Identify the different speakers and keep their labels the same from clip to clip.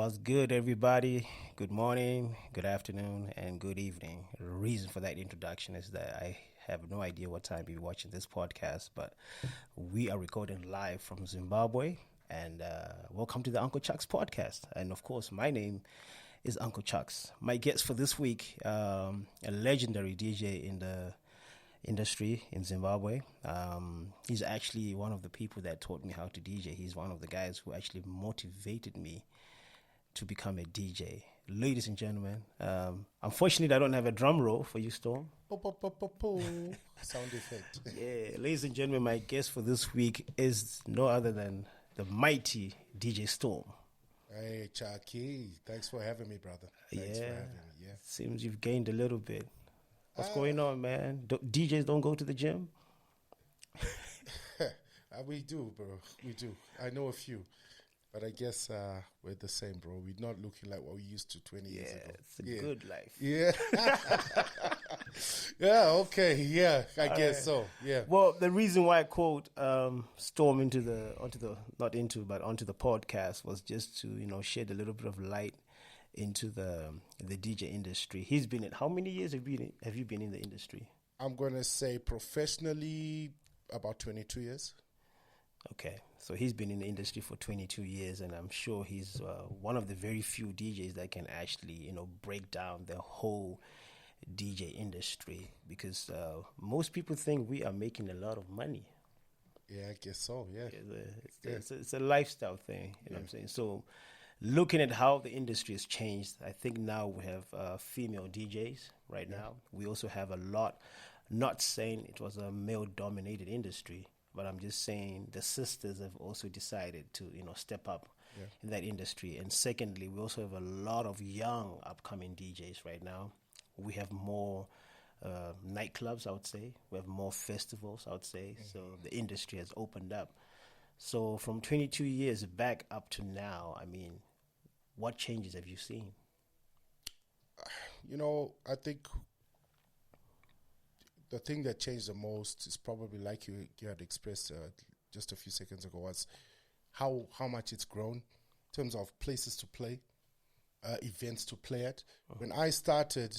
Speaker 1: What's good, everybody? Good morning, good afternoon, and good evening. The reason for that introduction is that I have no idea what time you're watching this podcast, but we are recording live from Zimbabwe. And welcome to the Uncle Chuck's podcast. And of course, my name is Uncle Chuck's. My guest for this week, a legendary DJ in the industry in Zimbabwe. He's actually one of the people that taught me how to DJ. He's one of the guys who actually motivated me to become a DJ. Ladies and gentlemen, unfortunately I don't have a drum roll for you, Storm.
Speaker 2: Sound effect.
Speaker 1: Yeah, ladies and gentlemen, my guest for this week is no other than the mighty DJ Storm.
Speaker 2: Hey, Chucky. Thanks for having me, brother. Thanks for having me. Yeah.
Speaker 1: Seems you've gained a little bit. What's going on, man? DJs don't go to the gym?
Speaker 2: We do, bro. We do. I know a few. But I guess we're the same, bro. We're not looking like what we used to 20 years ago.
Speaker 1: It's a good life.
Speaker 2: Yeah. Yeah, okay. Yeah, I guess so. Yeah.
Speaker 1: Well, the reason why I called Storm onto the podcast was just to, shed a little bit of light into the DJ industry. He's been in, how many years have you been in the industry?
Speaker 2: I'm going to say professionally about 22 years.
Speaker 1: Okay, so he's been in the industry for 22 years, and I'm sure he's one of the very few DJs that can actually, break down the whole DJ industry, because most people think we are making a lot of money.
Speaker 2: Yeah, I guess so, yeah.
Speaker 1: It's a lifestyle thing, you know what I'm saying? So looking at how the industry has changed, I think now we have female DJs right now. We also have a lot, not saying it was a male-dominated industry, but I'm just saying the sisters have also decided to, step up in that industry. And secondly, we also have a lot of young upcoming DJs right now. We have more nightclubs, I would say. We have more festivals, I would say. Mm-hmm. So the industry has opened up. So from 22 years back up to now, I mean, what changes have you seen?
Speaker 2: I think the thing that changed the most is probably like you had expressed just a few seconds ago, was how much it's grown in terms of places to play, events to play at. Uh-huh. When I started,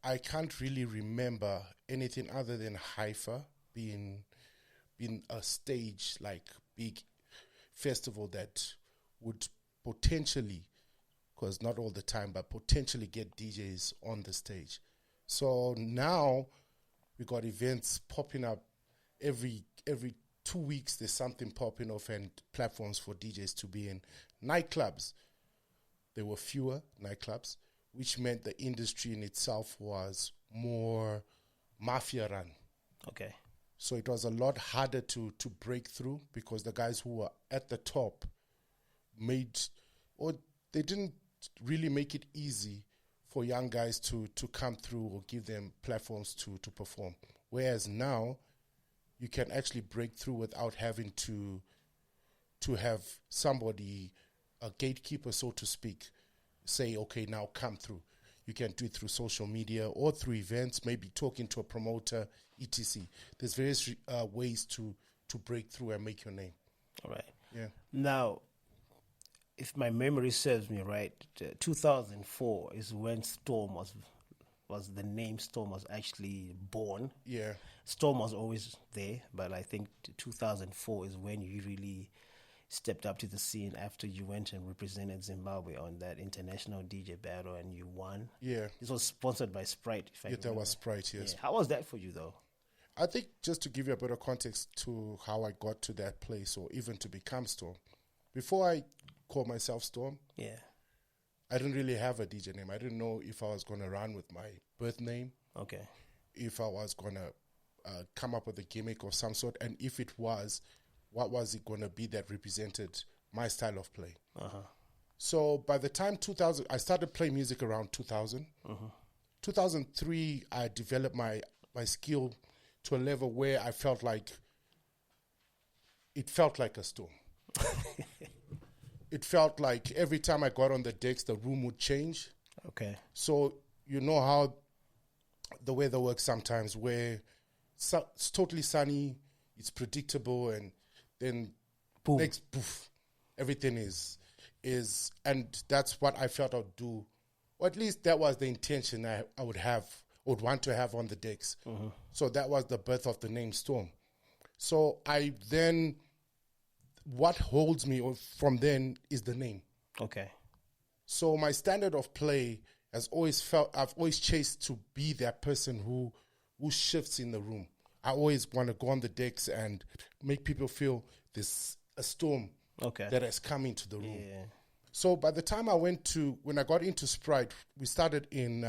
Speaker 2: I can't really remember anything other than Haifa being a stage, like big festival that would potentially, because not all the time, but potentially get DJs on the stage. So now we got events popping up every 2 weeks. There's something popping off and platforms for DJs to be in. Nightclubs, there were fewer nightclubs, which meant the industry in itself was more mafia run.
Speaker 1: Okay.
Speaker 2: So it was a lot harder to break through, because the guys who were at the top they didn't really make it easy for young guys to come through or give them platforms to perform. Whereas now, you can actually break through without having to have somebody, a gatekeeper, so to speak, say, okay, now come through. You can do it through social media or through events, maybe talking to a promoter, etc. There's various ways to break through and make your name.
Speaker 1: All right.
Speaker 2: Yeah.
Speaker 1: Now, if my memory serves me right, 2004 is when Storm was the name Storm was actually born.
Speaker 2: Yeah.
Speaker 1: Storm was always there, but I think 2004 is when you really stepped up to the scene after you went and represented Zimbabwe on that international DJ battle and you won.
Speaker 2: Yeah.
Speaker 1: This was sponsored by Sprite.
Speaker 2: That was Sprite, yes.
Speaker 1: Yeah. How was that for you, though?
Speaker 2: I think just to give you a better context to how I got to that place, or even to become Storm, before I called myself Storm, I didn't really have a DJ name. I didn't know if I was going to run with my birth name.
Speaker 1: Okay.
Speaker 2: If I was going to come up with a gimmick of some sort, and if it was, what was it going to be that represented my style of play?
Speaker 1: Uh-huh.
Speaker 2: So by the time 2000, I started playing music around 2000. 2003, I developed my skill to a level where I felt like a Storm. It felt like every time I got on the decks, the room would change.
Speaker 1: Okay.
Speaker 2: So you know how the weather works sometimes, where it's totally sunny, it's predictable, and then
Speaker 1: boom.
Speaker 2: Next poof, everything is and that's what I felt I'd do, or at least that was the intention I would want to have on the decks. So that was the birth of the name Storm. So what holds me from then is the name.
Speaker 1: Okay.
Speaker 2: So my standard of play has always I've always chased to be that person who shifts in the room. I always want to go on the decks and make people feel there's a storm that has come into the room.
Speaker 1: Yeah.
Speaker 2: So by the time when I got into Sprite, we started in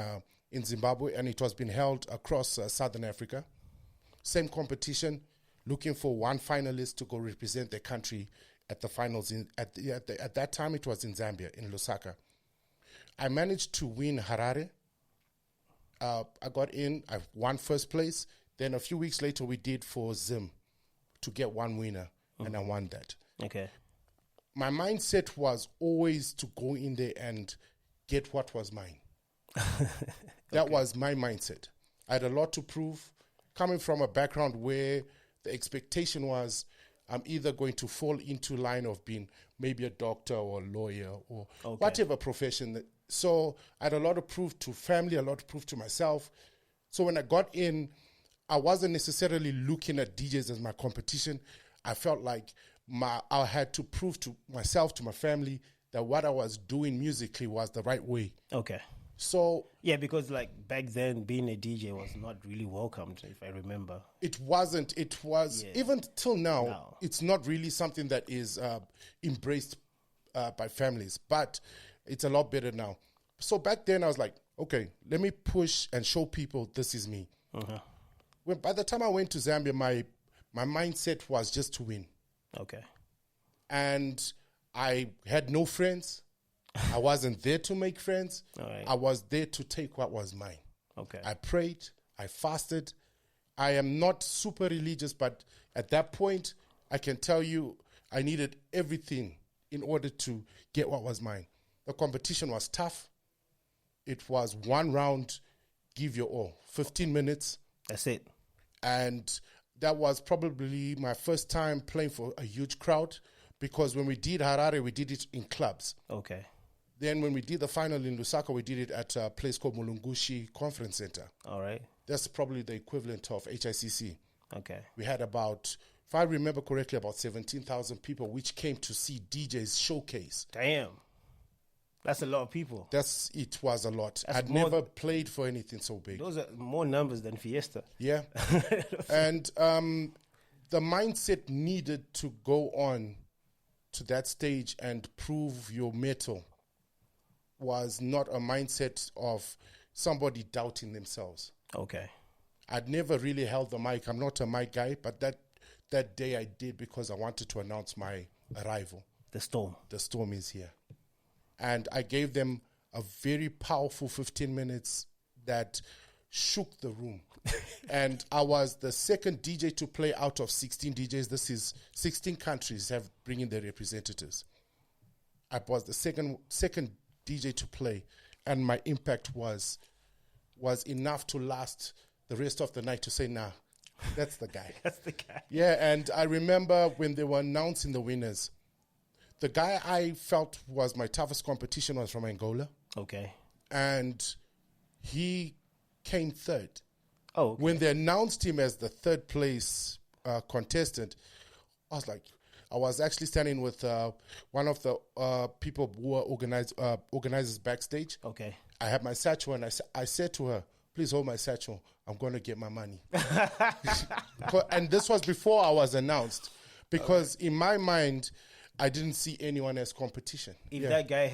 Speaker 2: Zimbabwe, and it was being held across Southern Africa. Same competition, looking for one finalist to go represent the country at the finals. At that time, it was in Zambia, in Lusaka. I managed to win Harare. I got in. I won first place. Then a few weeks later, we did for Zim to get one winner, and I won that.
Speaker 1: Okay.
Speaker 2: My mindset was always to go in there and get what was mine. That was my mindset. I had a lot to prove, coming from a background where the expectation was I'm either going to fall into line of being maybe a doctor or a lawyer or whatever profession. So I had a lot of proof to family, a lot of proof to myself. So when I got in, I wasn't necessarily looking at DJs as my competition. I felt like I had to prove to myself, to my family, that what I was doing musically was the right way.
Speaker 1: Okay.
Speaker 2: So
Speaker 1: yeah, because like back then, being a DJ was not really welcomed, if I remember.
Speaker 2: It wasn't. It was even till now. It's not really something that is embraced by families, but it's a lot better now. So back then, I was like, okay, let me push and show people this is me. By the time I went to Zambia, my mindset was just to win.
Speaker 1: Okay.
Speaker 2: And I had no friends. I wasn't there to make friends.
Speaker 1: Right.
Speaker 2: I was there to take what was mine.
Speaker 1: Okay.
Speaker 2: I prayed. I fasted. I am not super religious, but at that point, I can tell you I needed everything in order to get what was mine. The competition was tough. It was one round, give your all, 15 minutes.
Speaker 1: That's it.
Speaker 2: And that was probably my first time playing for a huge crowd, because when we did Harare, we did it in clubs.
Speaker 1: Okay.
Speaker 2: Then when we did the final in Lusaka, we did it at a place called Mulungushi Conference Center.
Speaker 1: All right.
Speaker 2: That's probably the equivalent of HICC.
Speaker 1: Okay.
Speaker 2: We had about, if I remember correctly, about 17,000 people which came to see DJs showcase.
Speaker 1: Damn. That's a lot of people.
Speaker 2: It was a lot. I'd
Speaker 1: more
Speaker 2: never played for anything so big.
Speaker 1: Those are more numbers than Fiesta.
Speaker 2: Yeah. And the mindset needed to go on to that stage and prove your mettle was not a mindset of somebody doubting themselves.
Speaker 1: Okay.
Speaker 2: I'd never really held the mic. I'm not a mic guy, but that day I did because I wanted to announce my arrival.
Speaker 1: The storm.
Speaker 2: The storm is here. And I gave them a very powerful 15 minutes that shook the room. And I was the second DJ to play out of 16 DJs. This is 16 countries have bringing their representatives. I was the second DJ to play, and my impact was enough to last the rest of the night to say, nah, that's the guy.
Speaker 1: That's the guy.
Speaker 2: Yeah, and I remember when they were announcing the winners, the guy I felt was my toughest competition was from Angola. Okay. And he came third. Oh, okay. When they announced him as the third place contestant, I was actually standing with one of the people who were organizers backstage. Okay. I had my satchel, and I said to her, please hold my satchel. I'm going to get my money. And this was before I was announced, because in my mind, I didn't see anyone as competition.
Speaker 1: If that guy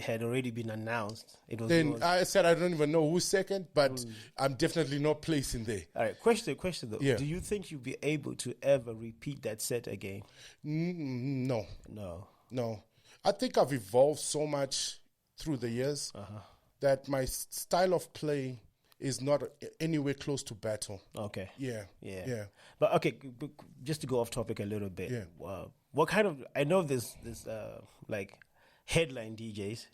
Speaker 1: had already been announced, it was.
Speaker 2: Then I said I don't even know who's second, but I'm definitely not placing there.
Speaker 1: All right, question though. Yeah. Do you think you'll be able to ever repeat that set again?
Speaker 2: No. I think I've evolved so much through the years that my style of play is not anywhere close to battle. Okay. Yeah.
Speaker 1: But okay, just to go off topic a little bit. Yeah. What kind of, I know there's like headline DJs,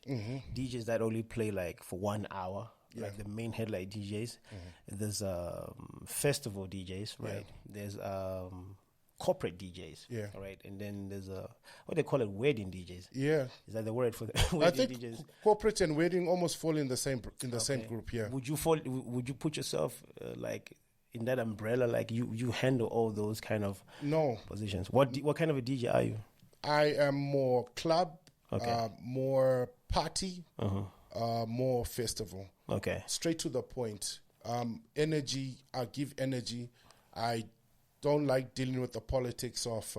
Speaker 1: DJs that only play like for 1 hour, like the main headline DJs. There's festival DJs, right? There's corporate DJs.
Speaker 2: Yeah.
Speaker 1: All right. And then there's what they call it, wedding DJs.
Speaker 2: Yeah.
Speaker 1: Is that the word for the
Speaker 2: I
Speaker 1: wedding
Speaker 2: think
Speaker 1: DJs?
Speaker 2: corporate and wedding almost fall in the same same
Speaker 1: Okay.
Speaker 2: group. Yeah.
Speaker 1: Would you put yourself like in that umbrella? Like you handle all those kind of
Speaker 2: No,
Speaker 1: positions. What kind of a DJ are you?
Speaker 2: I am more club,
Speaker 1: Okay.
Speaker 2: more party, more festival.
Speaker 1: Okay.
Speaker 2: Straight to the point. Energy. I give energy. I don't like dealing with the politics of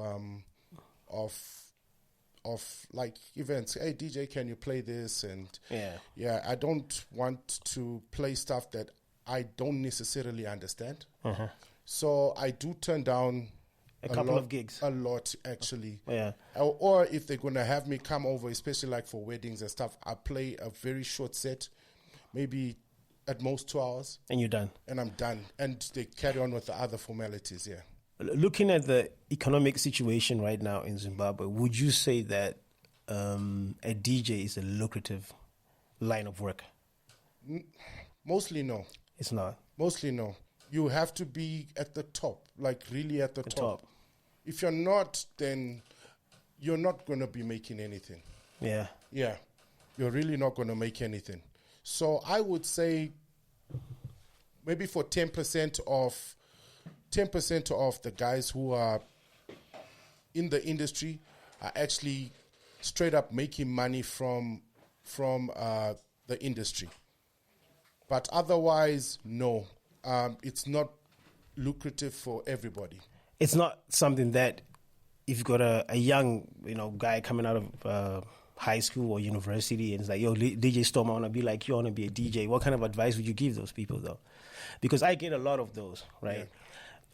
Speaker 2: like events. Hey DJ, can you play this? And
Speaker 1: Yeah.
Speaker 2: I don't want to play stuff that I don't necessarily understand. So I do turn down
Speaker 1: A couple of gigs.
Speaker 2: a lot actually.
Speaker 1: Yeah.
Speaker 2: Or if they're gonna have me come over, especially like for weddings and stuff, I play a very short set, maybe at most 2 hours,
Speaker 1: And you're done.
Speaker 2: and I'm done. And they carry on with the other formalities. Yeah.
Speaker 1: Looking at the economic situation right now in Zimbabwe, would you say that a DJ is a lucrative line of work?
Speaker 2: Mostly no.
Speaker 1: It's not.
Speaker 2: Mostly no. You have to be at the top, like really at the top.
Speaker 1: top.
Speaker 2: If you're not, then you're not going to be making anything.
Speaker 1: Yeah.
Speaker 2: Yeah. You're really not going to make anything. So I would say maybe for 10% of the guys who are in the industry are actually straight up making money from the industry. But otherwise, no. It's not lucrative for everybody.
Speaker 1: It's not something that if you've got a young guy coming out of high school or university and it's like, yo, DJ Storm, I want to be like you, I want to be a DJ. What kind of advice would you give those people though? Because I get a lot of those, right?
Speaker 2: Yeah.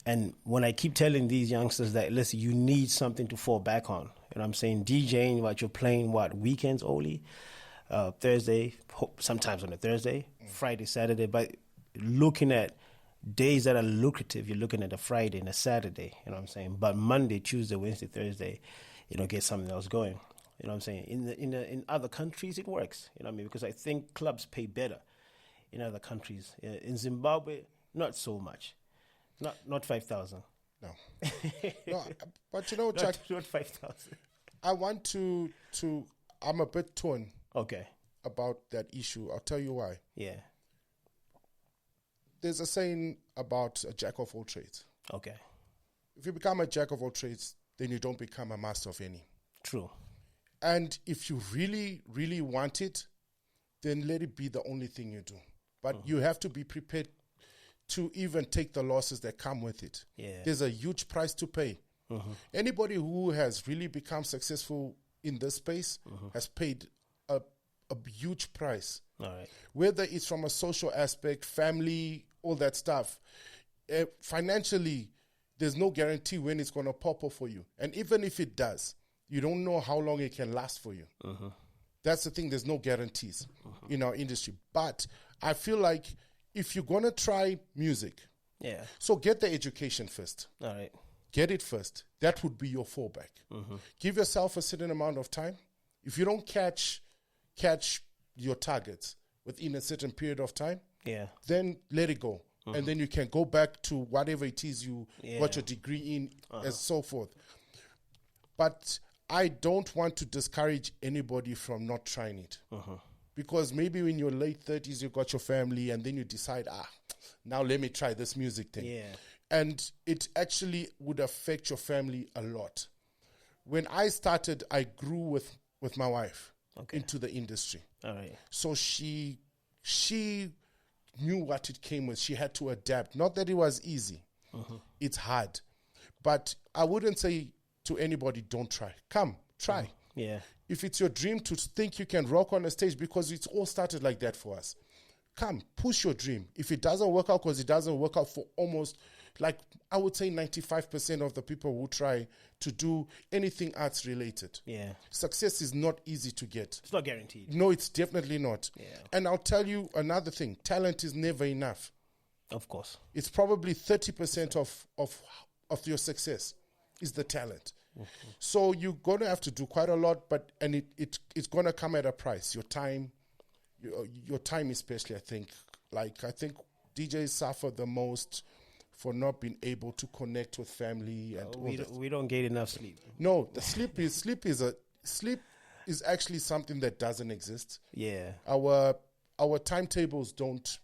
Speaker 1: And when I keep telling these youngsters that, listen, you need something to fall back on. You know what I'm saying? DJing, you're playing, weekends only? Thursday, sometimes on a Thursday, Friday, Saturday. But looking at days that are lucrative, you're looking at a Friday and a Saturday, you know what I'm saying? But Monday, Tuesday, Wednesday, Thursday, get something else going. You know what I'm saying? In other countries, it works. You know what I mean? Because I think clubs pay better in other countries. In Zimbabwe, not so much. Not 5,000.
Speaker 2: No. No, but Chuck,
Speaker 1: not 5,000.
Speaker 2: I want to I'm a bit torn
Speaker 1: Okay.
Speaker 2: about that issue. I'll tell you why.
Speaker 1: Yeah.
Speaker 2: There's a saying about a jack of all trades.
Speaker 1: Okay.
Speaker 2: If you become a jack of all trades, then you don't become a master of any.
Speaker 1: True.
Speaker 2: And if you really, really want it, then let it be the only thing you do. But you have to be prepared to even take the losses that come with it.
Speaker 1: Yeah.
Speaker 2: There's a huge price to pay. Anybody who has really become successful in this space has paid a huge price.
Speaker 1: All right.
Speaker 2: Whether it's from a social aspect, family, all that stuff. Financially, there's no guarantee when it's going to pop off for you. And even if it does, you don't know how long it can last for you. That's the thing. There's no guarantees in our industry. But I feel like if you're going to try music,
Speaker 1: Yeah.
Speaker 2: so get the education first.
Speaker 1: All right.
Speaker 2: Get it first. That would be your fallback. Give yourself a certain amount of time. If you don't catch your targets within a certain period of time,
Speaker 1: Yeah.
Speaker 2: then let it go. And then you can go back to whatever it is you got your degree in and so forth. But I don't want to discourage anybody from not trying it. Because maybe in your late 30s, you got your family and then you decide, now let me try this music thing.
Speaker 1: Yeah.
Speaker 2: And it actually would affect your family a lot. When I started, I grew with my wife into the industry.
Speaker 1: All right.
Speaker 2: So she knew what it came with. She had to adapt. Not that it was easy. It's hard. But I wouldn't say to anybody, don't try. Come, try.
Speaker 1: Yeah.
Speaker 2: If it's your dream to think you can rock on a stage, because it's all started like that for us, come, push your dream. If it doesn't work out, because it doesn't work out for almost, like, I would say 95% of the people who try to do anything arts related.
Speaker 1: Yeah.
Speaker 2: Success is not easy to get.
Speaker 1: It's not guaranteed.
Speaker 2: No, it's definitely not.
Speaker 1: Yeah.
Speaker 2: And I'll tell you another thing. Talent is never enough.
Speaker 1: Of course.
Speaker 2: It's probably 30% of your success is the talent. So you're going to have to do quite a lot, and it's going to come at a price. Your time, your time especially, I think. Like, I think DJs suffer the most for not being able to connect with family and
Speaker 1: We don't get enough sleep.
Speaker 2: No, the sleep is actually something that doesn't exist.
Speaker 1: Yeah.
Speaker 2: Our timetables don't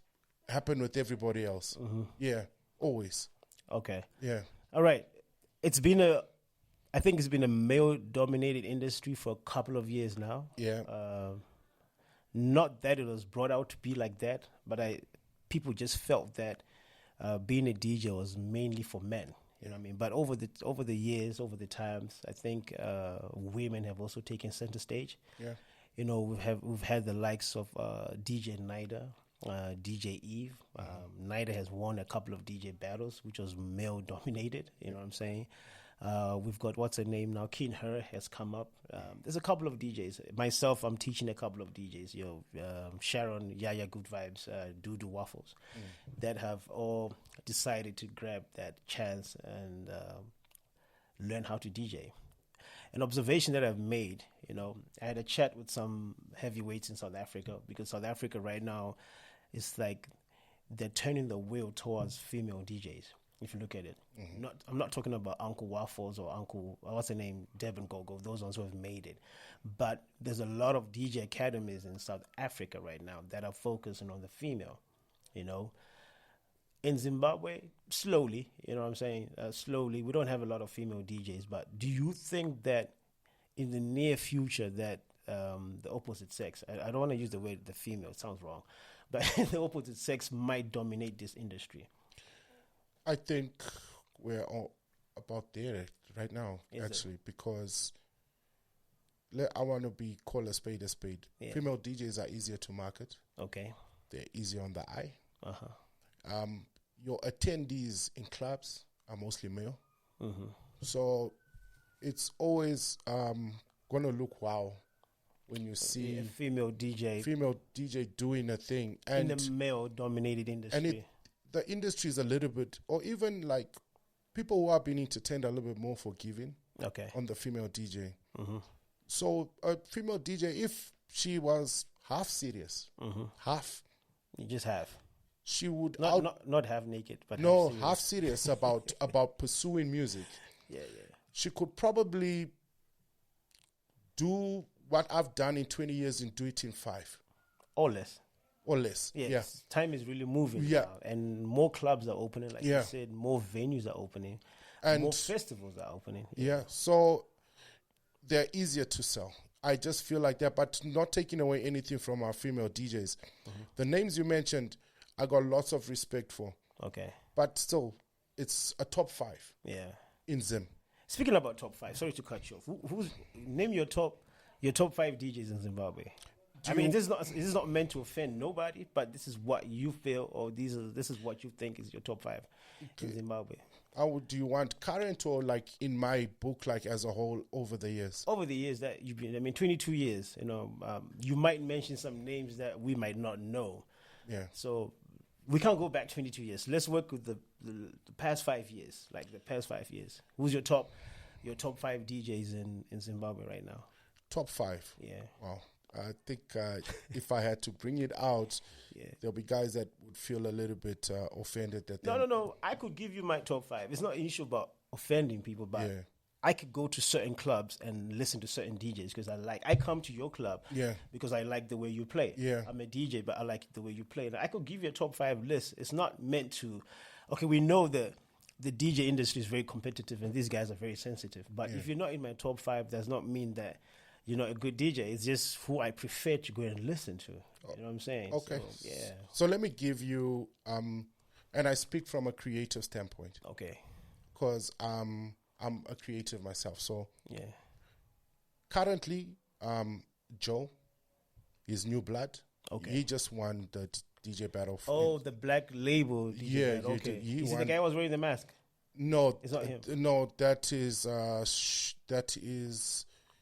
Speaker 2: happen with everybody else. Yeah, always.
Speaker 1: Okay.
Speaker 2: Yeah.
Speaker 1: All right. I think it's been a male-dominated industry for a couple of years now.
Speaker 2: Yeah.
Speaker 1: Not that it was brought out to be like that, but people just felt that being a DJ was mainly for men. You know what I mean? But over the years, over the times, I think women have also taken center stage.
Speaker 2: Yeah.
Speaker 1: You know, we've had the likes of DJ Nida, DJ Eve. Nida has won a couple of DJ battles, which was male dominated. You know what I'm saying? We've got, what's her name now? Keen Her has come up. There's a couple of DJs. Myself, I'm teaching a couple of DJs. Sharon, Yaya Good Vibes, Dudu Waffles, that have all decided to grab that chance and learn how to DJ. An observation that I've made, I had a chat with some heavyweights in South Africa, because South Africa right now is like they're turning the wheel towards female DJs. If you look at it, I'm not talking about Uncle Waffles or Uncle, what's the name, Devin Gogo, those ones who have made it. But there's a lot of DJ academies in South Africa right now that are focusing on the female, In Zimbabwe, slowly, you know what I'm saying? Slowly, we don't have a lot of female DJs, but do you think that in the near future that the opposite sex, I don't want to use the word the female, it sounds wrong, but the opposite sex might dominate this industry?
Speaker 2: I think we're all about there right now, because I want to call a spade a spade. Yeah. Female DJs are easier to market.
Speaker 1: Okay.
Speaker 2: They're easier on the eye. Your attendees in clubs are mostly male. So it's always going to look wow when you see
Speaker 1: a female DJ
Speaker 2: doing a thing. And
Speaker 1: in the male-dominated industry.
Speaker 2: And the industry is a little bit, or even like people who are being entertained are a little bit more forgiving on the female DJ. So a female DJ, if she was half serious, half.
Speaker 1: You just have.
Speaker 2: She would
Speaker 1: not half naked, but
Speaker 2: half serious about pursuing music.
Speaker 1: Yeah.
Speaker 2: She could probably do what I've done in 20 years and do it in 5.
Speaker 1: Or less.
Speaker 2: Yes.
Speaker 1: Yeah. Time is really moving now, and more clubs are opening, like you said, more venues are opening, and more festivals are opening.
Speaker 2: Yeah, so they're easier to sell. I just feel like that, but not taking away anything from our female DJs. The names you mentioned, I got lots of respect for.
Speaker 1: Okay.
Speaker 2: But still, it's a top 5.
Speaker 1: Yeah.
Speaker 2: In Zim.
Speaker 1: Speaking about top 5, sorry to cut you off. Name your top 5 DJs in Zimbabwe. This is not meant to offend nobody, but this is what you feel, or this is what you think is your top 5 in Zimbabwe.
Speaker 2: Do you want current or like in my book, like as a whole over the years?
Speaker 1: Over the years that you've been, 22 years, you might mention some names that we might not know.
Speaker 2: Yeah.
Speaker 1: So we can't go back 22 years. Let's work with the past 5 years, like the past 5 years. Who's your top 5 DJs in Zimbabwe right now?
Speaker 2: Top 5?
Speaker 1: Yeah.
Speaker 2: Wow. I think if I had to bring it out, there'll be guys that would feel a little bit offended.
Speaker 1: No. I could give you my top 5. It's not an issue about offending people, but I could go to certain clubs and listen to certain DJs because I come to your club because I like the way you play.
Speaker 2: Yeah.
Speaker 1: I'm a DJ, but I like the way you play. And I could give you a top 5 list. It's not meant to, we know that the DJ industry is very competitive and these guys are very sensitive. But if you're not in my top 5, does not mean that you're not a good DJ. It's just who I prefer to go and listen to. You know what I'm saying?
Speaker 2: Okay.
Speaker 1: So,
Speaker 2: so let me give you, and I speak from a creative standpoint.
Speaker 1: Okay.
Speaker 2: Because I'm a creative myself. So currently, Joe is new blood.
Speaker 1: Okay.
Speaker 2: He just won the DJ battle.
Speaker 1: The Black Label DJ battle. Okay. Is he the guy who was wearing the mask?
Speaker 2: No.
Speaker 1: It's not him.
Speaker 2: No, that is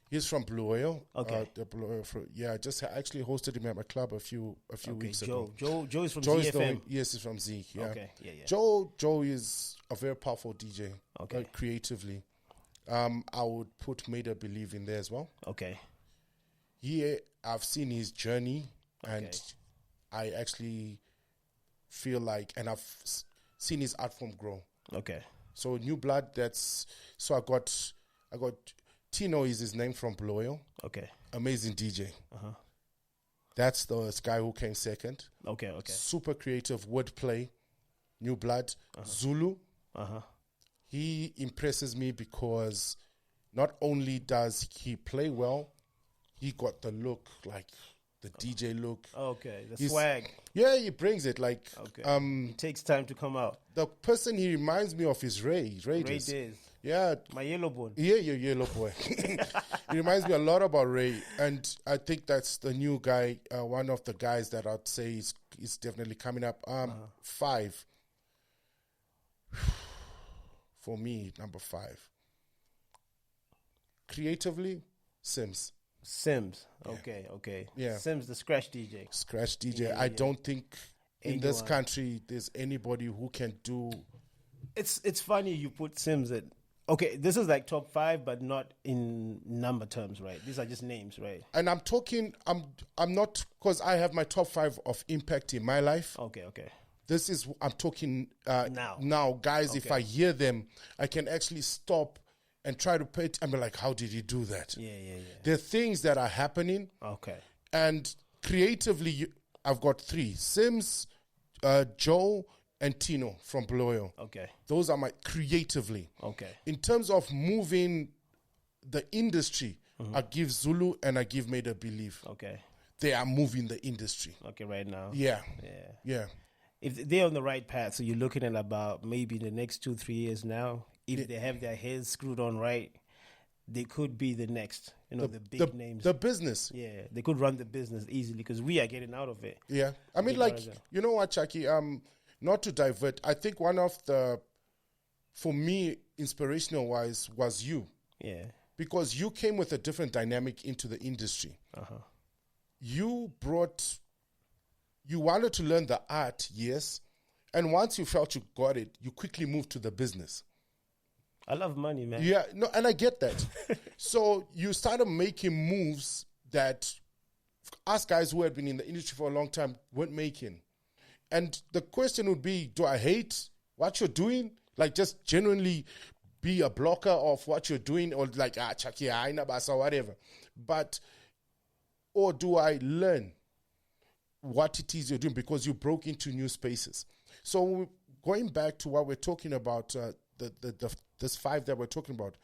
Speaker 2: he's from Blue Oil.
Speaker 1: Okay.
Speaker 2: The Blue Oil I just actually hosted him at my club a few weeks ago.
Speaker 1: Joe is from ZFM.
Speaker 2: Yes, he's from Zeke. Yeah.
Speaker 1: Okay. Yeah.
Speaker 2: Joe is a very powerful DJ.
Speaker 1: Okay.
Speaker 2: Creatively. I would put Made a Believe in there as well.
Speaker 1: Okay.
Speaker 2: I've seen his journey, and I actually feel like, and seen his art form grow.
Speaker 1: Okay.
Speaker 2: So New Blood, I got Tino is his name from Bulawayo.
Speaker 1: Okay.
Speaker 2: Amazing DJ.
Speaker 1: Uh-huh.
Speaker 2: That's the guy who came second.
Speaker 1: Okay. Okay.
Speaker 2: Super creative wordplay. New Blood. Zulu.
Speaker 1: Uh-huh.
Speaker 2: He impresses me because not only does he play well, he got the look, like the DJ look.
Speaker 1: Okay, the swag.
Speaker 2: Yeah, he brings it. Like,
Speaker 1: Okay. It takes time to come out.
Speaker 2: the person he reminds me of is Ray. Ray
Speaker 1: Days.
Speaker 2: Yeah.
Speaker 1: My yellow bone.
Speaker 2: Yeah, your yellow boy. He reminds me a lot about Ray, and I think that's the new guy, one of the guys that I'd say is definitely coming up. 5. For me, number 5. Creatively, Sims.
Speaker 1: Okay.
Speaker 2: Yeah.
Speaker 1: Sims, the scratch DJ.
Speaker 2: Scratch DJ.
Speaker 1: Yeah,
Speaker 2: I don't think in this
Speaker 1: Anyone.
Speaker 2: country there's anybody who can do.
Speaker 1: It's funny you put Sims at. Okay, this is like top 5, but not in number terms, right? These are just names, right?
Speaker 2: And I'm talking. I'm not, because I have my top 5 of impact in my life.
Speaker 1: Okay.
Speaker 2: This is, I'm talking
Speaker 1: Now.
Speaker 2: Now, guys. If
Speaker 1: Okay.
Speaker 2: I hear them, I can actually stop and try to pay it and be like, how did he do that?
Speaker 1: Yeah.
Speaker 2: There are things that are happening,
Speaker 1: Okay.
Speaker 2: and creatively, I've got 3: Sims, Joe, and Tino from Bulawayo.
Speaker 1: Okay.
Speaker 2: Those are my creatively.
Speaker 1: Okay.
Speaker 2: In terms of moving the industry, I give Zulu and I give Made a Believe.
Speaker 1: Okay.
Speaker 2: They are moving the industry.
Speaker 1: Okay. Right now.
Speaker 2: Yeah.
Speaker 1: Yeah.
Speaker 2: Yeah.
Speaker 1: If they're on the right path, so you're looking at about maybe in the next 2-3 years now. If they have their heads screwed on right, they could be the next. The big names.
Speaker 2: The business.
Speaker 1: Yeah, they could run the business easily because we are getting out of it.
Speaker 2: Yeah. I mean, like, you know what, Chucky? Not to divert, I think one of the, for me, inspirational wise, was you.
Speaker 1: Yeah.
Speaker 2: Because you came with a different dynamic into the industry.
Speaker 1: Uh-huh.
Speaker 2: You wanted to learn the art, yes. And once you felt you got it, you quickly moved to the business.
Speaker 1: I love money, man.
Speaker 2: Yeah, no, and I get that. So you started making moves that us guys who had been in the industry for a long time weren't making. And the question would be, do I hate what you're doing? Like, just genuinely be a blocker of what you're doing, or like, Chucky, I know basa, whatever. But, or do I learn what it is you're doing because you broke into new spaces? So going back to what we're talking about, this 5 that we're talking about,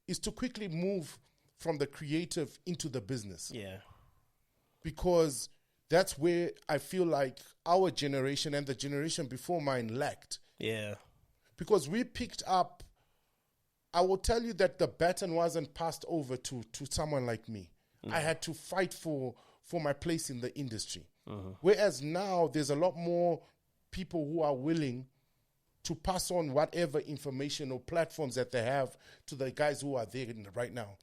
Speaker 2: is to quickly move from the creative into the business.
Speaker 1: Yeah.
Speaker 2: Because that's where I feel like our generation and the generation before mine lacked.
Speaker 1: Yeah.
Speaker 2: Because we picked up, I will tell you that the baton wasn't passed over to someone like me. I had to fight for my place in the industry. Whereas now there's a lot more people who are willing to pass on whatever information or platforms that they have to the guys who are there right now.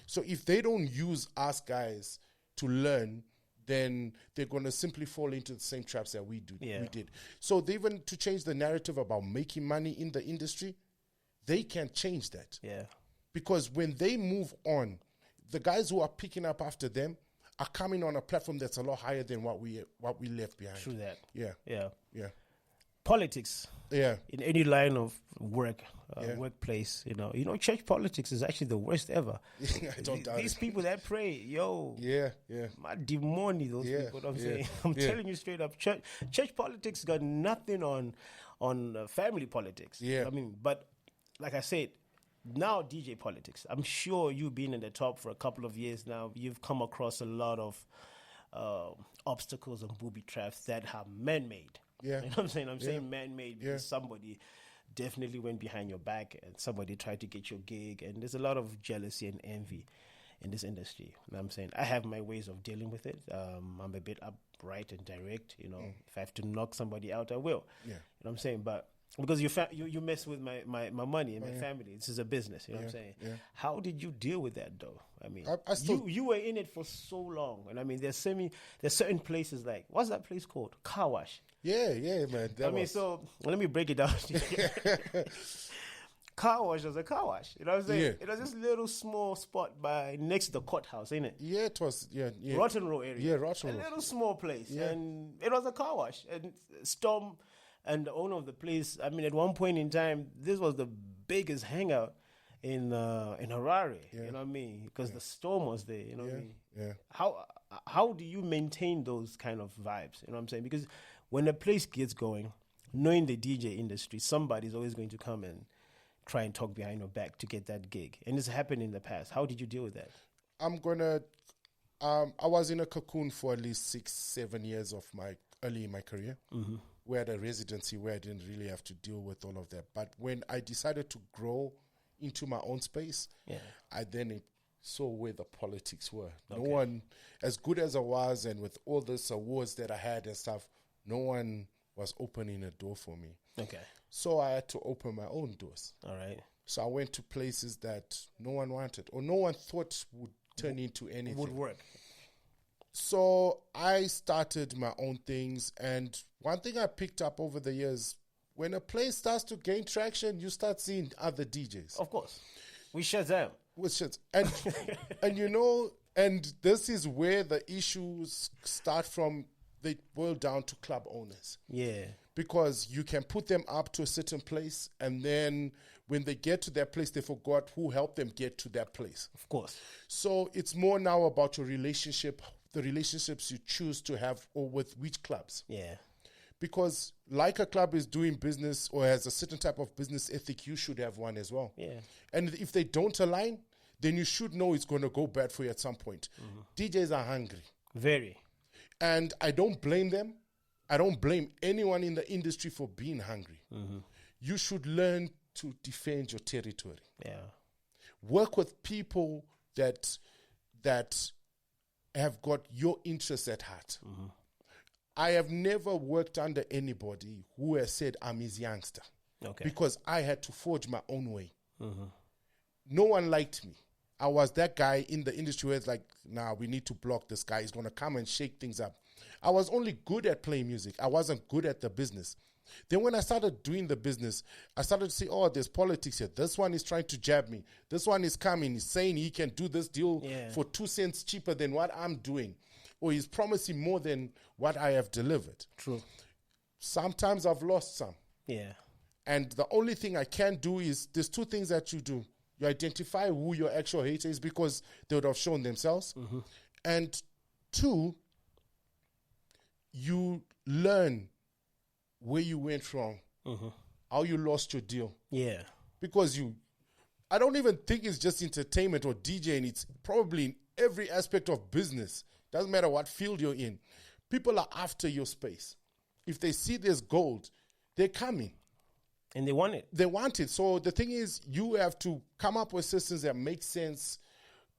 Speaker 2: So if they don't use us guys to learn, then they're going to simply fall into the same traps that we did. So they, even to change the narrative about making money in the industry, they can change that.
Speaker 1: Yeah.
Speaker 2: Because when they move on, the guys who are picking up after them are coming on a platform that's a lot higher than what we left behind.
Speaker 1: True that.
Speaker 2: Yeah.
Speaker 1: Yeah. Politics.
Speaker 2: Yeah.
Speaker 1: In any line of work, workplace, church politics is actually the worst ever.
Speaker 2: I don't doubt
Speaker 1: These
Speaker 2: it.
Speaker 1: people that pray,
Speaker 2: Yeah.
Speaker 1: my demoni, those people. I'm saying, I'm telling you straight up, church politics got nothing on family politics.
Speaker 2: Yeah.
Speaker 1: I mean, but like I said, now DJ politics. I'm sure you've been in the top for a couple of years now. You've come across a lot of obstacles and booby traps that are man-made.
Speaker 2: Yeah.
Speaker 1: You know what I'm saying? I'm saying man-made because
Speaker 2: Yeah.
Speaker 1: somebody definitely went behind your back and somebody tried to get your gig. And there's a lot of jealousy and envy in this industry. You know what I'm saying? I have my ways of dealing with it. I'm a bit upright and direct. If I have to knock somebody out, I will.
Speaker 2: Yeah.
Speaker 1: You know what I'm saying? But because you mess with my money and my family. This is a business. You know what I'm saying?
Speaker 2: Yeah.
Speaker 1: How did you deal with that, though? I mean,
Speaker 2: I still-
Speaker 1: you were in it for so long. And I mean, there's certain places like, what's that place called? Car wash.
Speaker 2: Yeah, man.
Speaker 1: So let me break it down. Car wash was a car wash. You know what I'm saying?
Speaker 2: Yeah.
Speaker 1: It was this little small spot next to the courthouse, ain't it?
Speaker 2: Yeah, it was. Yeah.
Speaker 1: Rotten Row area.
Speaker 2: Yeah, Rotten Row.
Speaker 1: A little small place.
Speaker 2: Yeah.
Speaker 1: And it was a car wash. And Storm And the owner of the place, I mean, at one point in time, this was the biggest hangout in Harare.
Speaker 2: Yeah.
Speaker 1: You know what I mean? Because the storm was there. You know what I mean?
Speaker 2: Yeah.
Speaker 1: How do you maintain those kind of vibes? You know what I'm saying? Because when a place gets going, knowing the DJ industry, somebody's always going to come and try and talk behind your back to get that gig. And it's happened in the past. How did you deal with that?
Speaker 2: I was in a cocoon for at least 6-7 years of early in my career.
Speaker 1: Mm-hmm.
Speaker 2: We had a residency where I didn't really have to deal with all of that. But when I decided to grow into my own space, I then saw where the politics were. Okay. No one, as good as I was, and with all these awards that I had and stuff, no one was opening a door for me.
Speaker 1: Okay.
Speaker 2: So I had to open my own doors.
Speaker 1: All right.
Speaker 2: So I went to places that no one wanted or no one thought would turn into anything.
Speaker 1: Would work.
Speaker 2: So I started my own things, and one thing I picked up over the years, when a place starts to gain traction, you start seeing other DJs.
Speaker 1: Of course. We shut down.
Speaker 2: And this is where the issues start from. They boil down to club owners.
Speaker 1: Yeah.
Speaker 2: Because you can put them up to a certain place, and then when they get to that place, they forgot who helped them get to that place.
Speaker 1: Of course.
Speaker 2: So it's more now about your relationship, the relationships you choose to have, or with which clubs.
Speaker 1: Yeah.
Speaker 2: Because like a club is doing business or has a certain type of business ethic, you should have one as well.
Speaker 1: Yeah.
Speaker 2: And if they don't align, then you should know it's going to go bad for you at some point. Mm-hmm. DJs are hungry.
Speaker 1: Very.
Speaker 2: And I don't blame them. I don't blame anyone in the industry for being hungry. Mm-hmm. You should learn to defend your territory.
Speaker 1: Yeah.
Speaker 2: Work with people that have got your interests at heart. Mm-hmm. I have never worked under anybody who has said, I'm his youngster.
Speaker 1: Okay.
Speaker 2: Because I had to forge my own way.
Speaker 1: Mm-hmm.
Speaker 2: No one liked me. I was that guy in the industry where it's like, nah, we need to block this guy. He's going to come and shake things up. I was only good at playing music. I wasn't good at the business. Then when I started doing the business, I started to see, oh, there's politics here. This one is trying to jab me. This one is coming. He's saying he can do this deal for 2 cents cheaper than what I'm doing. Or he's promising more than what I have delivered.
Speaker 1: True.
Speaker 2: Sometimes I've lost some.
Speaker 1: Yeah.
Speaker 2: And the only thing I can do is, there's 2 things that you do. You identify who your actual hater is because they would have shown themselves. Mm-hmm. And 2, you learn where you went wrong, how you lost your deal.
Speaker 1: Yeah.
Speaker 2: Because I don't even think it's just entertainment or DJing. It's probably in every aspect of business. Doesn't matter what field you're in. People are after your space. If they see there's gold, they're coming.
Speaker 1: And they want it.
Speaker 2: They want it. So the thing is, you have to come up with systems that make sense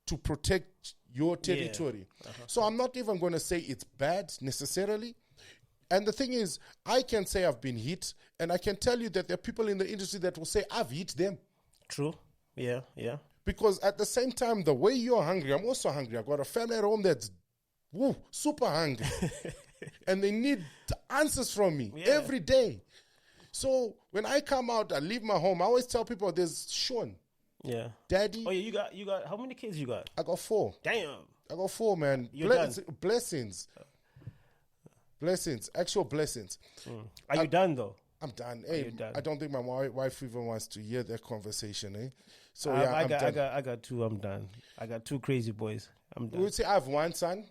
Speaker 2: to protect your territory. Yeah. So I'm not even going to say it's bad necessarily. And the thing is, I can say I've been hit, and I can tell you that there are people in the industry that will say I've hit them.
Speaker 1: True. Yeah, yeah.
Speaker 2: Because at the same time, the way you're hungry, I'm also hungry. I've got a family at home that's super hungry. And they need answers from me every day. So when I come out, I leave my home, I always tell people there's Sean.
Speaker 1: Yeah.
Speaker 2: Daddy.
Speaker 1: Oh, yeah, you got, how many kids you got?
Speaker 2: I got 4.
Speaker 1: Damn.
Speaker 2: I got 4, man. Blessings. Blessings. Actual blessings.
Speaker 1: Are you done, though?
Speaker 2: I'm done. Hey, done? I don't think my wife even wants to hear that conversation, eh? So,
Speaker 1: I got 2, I'm done. I got 2 crazy boys. I'm done.
Speaker 2: We would say I have 1 son,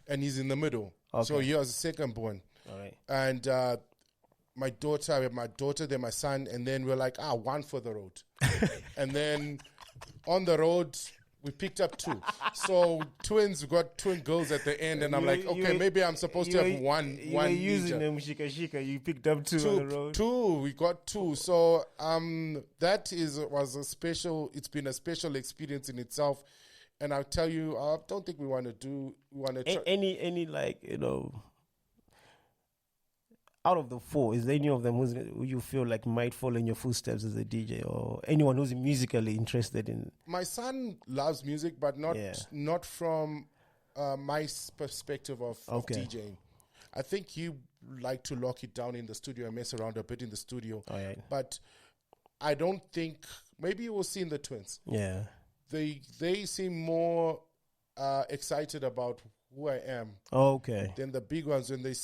Speaker 2: and he's in the middle. Okay. So he was the second born.
Speaker 1: All right.
Speaker 2: And my daughter, then my son, and then we're like, 1 for the road. And then on the road, we picked up 2. So twins, we got twin girls at the end, and I'm like, okay, maybe I'm supposed to have one.
Speaker 1: You were using them, shika. You picked up 2 on the road.
Speaker 2: 2, we got 2. So that was a special. It's been a special experience in itself. And I'll tell you, I don't think we want to try.
Speaker 1: Any like, out of the 4, is there any of them who you feel like might follow in your footsteps as a DJ, or anyone who's musically interested in?
Speaker 2: My son loves music, but not from my perspective of DJing. I think he like to lock it down in the studio and mess around a bit in the studio.
Speaker 1: Oh, yeah.
Speaker 2: But I don't think, maybe you will see in the twins.
Speaker 1: Yeah.
Speaker 2: They seem more excited about who I am.
Speaker 1: Okay.
Speaker 2: Then the big ones, when they,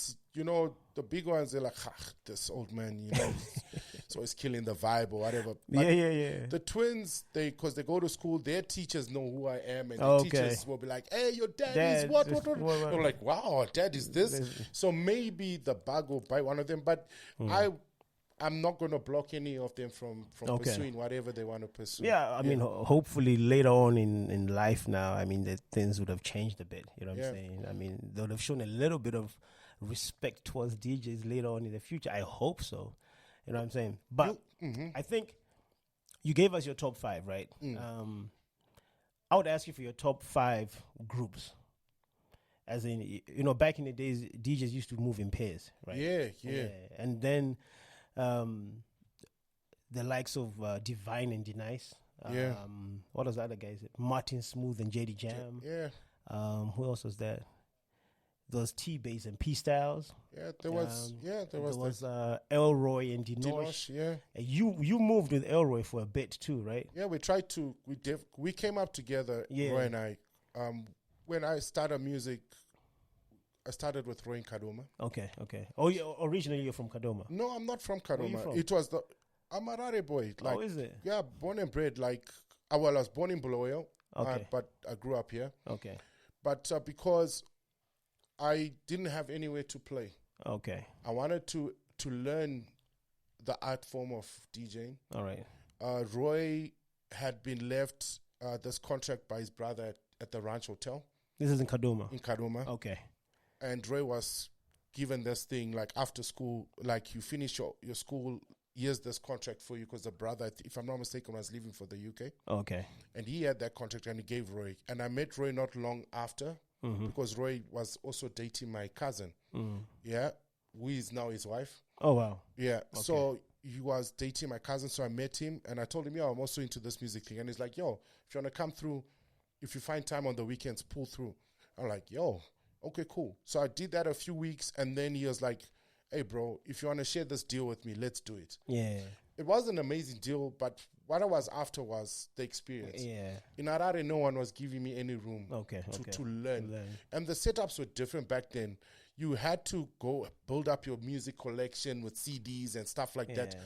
Speaker 2: the big ones, they're like, this old man, so he's killing the vibe or whatever. But
Speaker 1: yeah.
Speaker 2: the twins, because they go to school, their teachers know who I am, and the
Speaker 1: Okay.
Speaker 2: teachers will be like, hey, your dad is what? I'm like, wow, dad is this. So maybe the bug will bite one of them, but I'm not going to block any of them from pursuing whatever they want to pursue.
Speaker 1: Yeah, I mean, hopefully later on in life now, I mean, that things would have changed a bit. You know what I'm saying? I mean, they would have shown a little bit of respect towards DJs later on in the future. I hope so. You know what I'm saying? But I think you gave us your top 5, right? I would ask you for your top 5 groups. As in, back in the days, DJs used to move in pairs, right?
Speaker 2: Yeah.
Speaker 1: And then the likes of Divine and D-Nice. What was the other guys? Martin Smooth and JD Jam.
Speaker 2: Yeah.
Speaker 1: Who else was that? There was T-Bass and P-Styles.
Speaker 2: Yeah, there was
Speaker 1: Elroy and Dinosh.
Speaker 2: Yeah.
Speaker 1: And you moved with Elroy for a bit too, right?
Speaker 2: Yeah, we tried to. We came up together, Roy and I. When I started music, I started with Roy in Kadoma.
Speaker 1: Okay. Oh, originally you're from Kadoma?
Speaker 2: No, I'm not from Kadoma.
Speaker 1: Where you from?
Speaker 2: It was I'm a Rare boy.
Speaker 1: How is it?
Speaker 2: Yeah, born and bred. I was born in Bulawayo,
Speaker 1: Okay.
Speaker 2: but I grew up here.
Speaker 1: Okay.
Speaker 2: But because I didn't have anywhere to play,
Speaker 1: Okay.
Speaker 2: I wanted to learn the art form of DJing.
Speaker 1: All right.
Speaker 2: Roy had been left this contract by his brother at the Ranch Hotel.
Speaker 1: This is in Kadoma?
Speaker 2: In Kadoma.
Speaker 1: Okay.
Speaker 2: And Roy was given this thing, after school, you finish your school, here's this contract for you, because the brother, if I'm not mistaken, was leaving for the UK.
Speaker 1: Okay.
Speaker 2: And he had that contract and he gave Roy. And I met Roy not long after, because Roy was also dating my cousin. Yeah, who is now his wife.
Speaker 1: Oh, wow.
Speaker 2: Yeah, so he was dating my cousin, so I met him, and I told him, I'm also into this music thing. And he's like, if you want to come through, if you find time on the weekends, pull through. I'm like, okay, cool. So I did that a few weeks, and then he was like, hey, bro, if you want to share this deal with me, let's do it.
Speaker 1: Yeah.
Speaker 2: It was an amazing deal, but what I was after was the experience.
Speaker 1: Yeah.
Speaker 2: In Harare, no one was giving me any room to learn. And the setups were different back then. You had to go build up your music collection with CDs and stuff like that.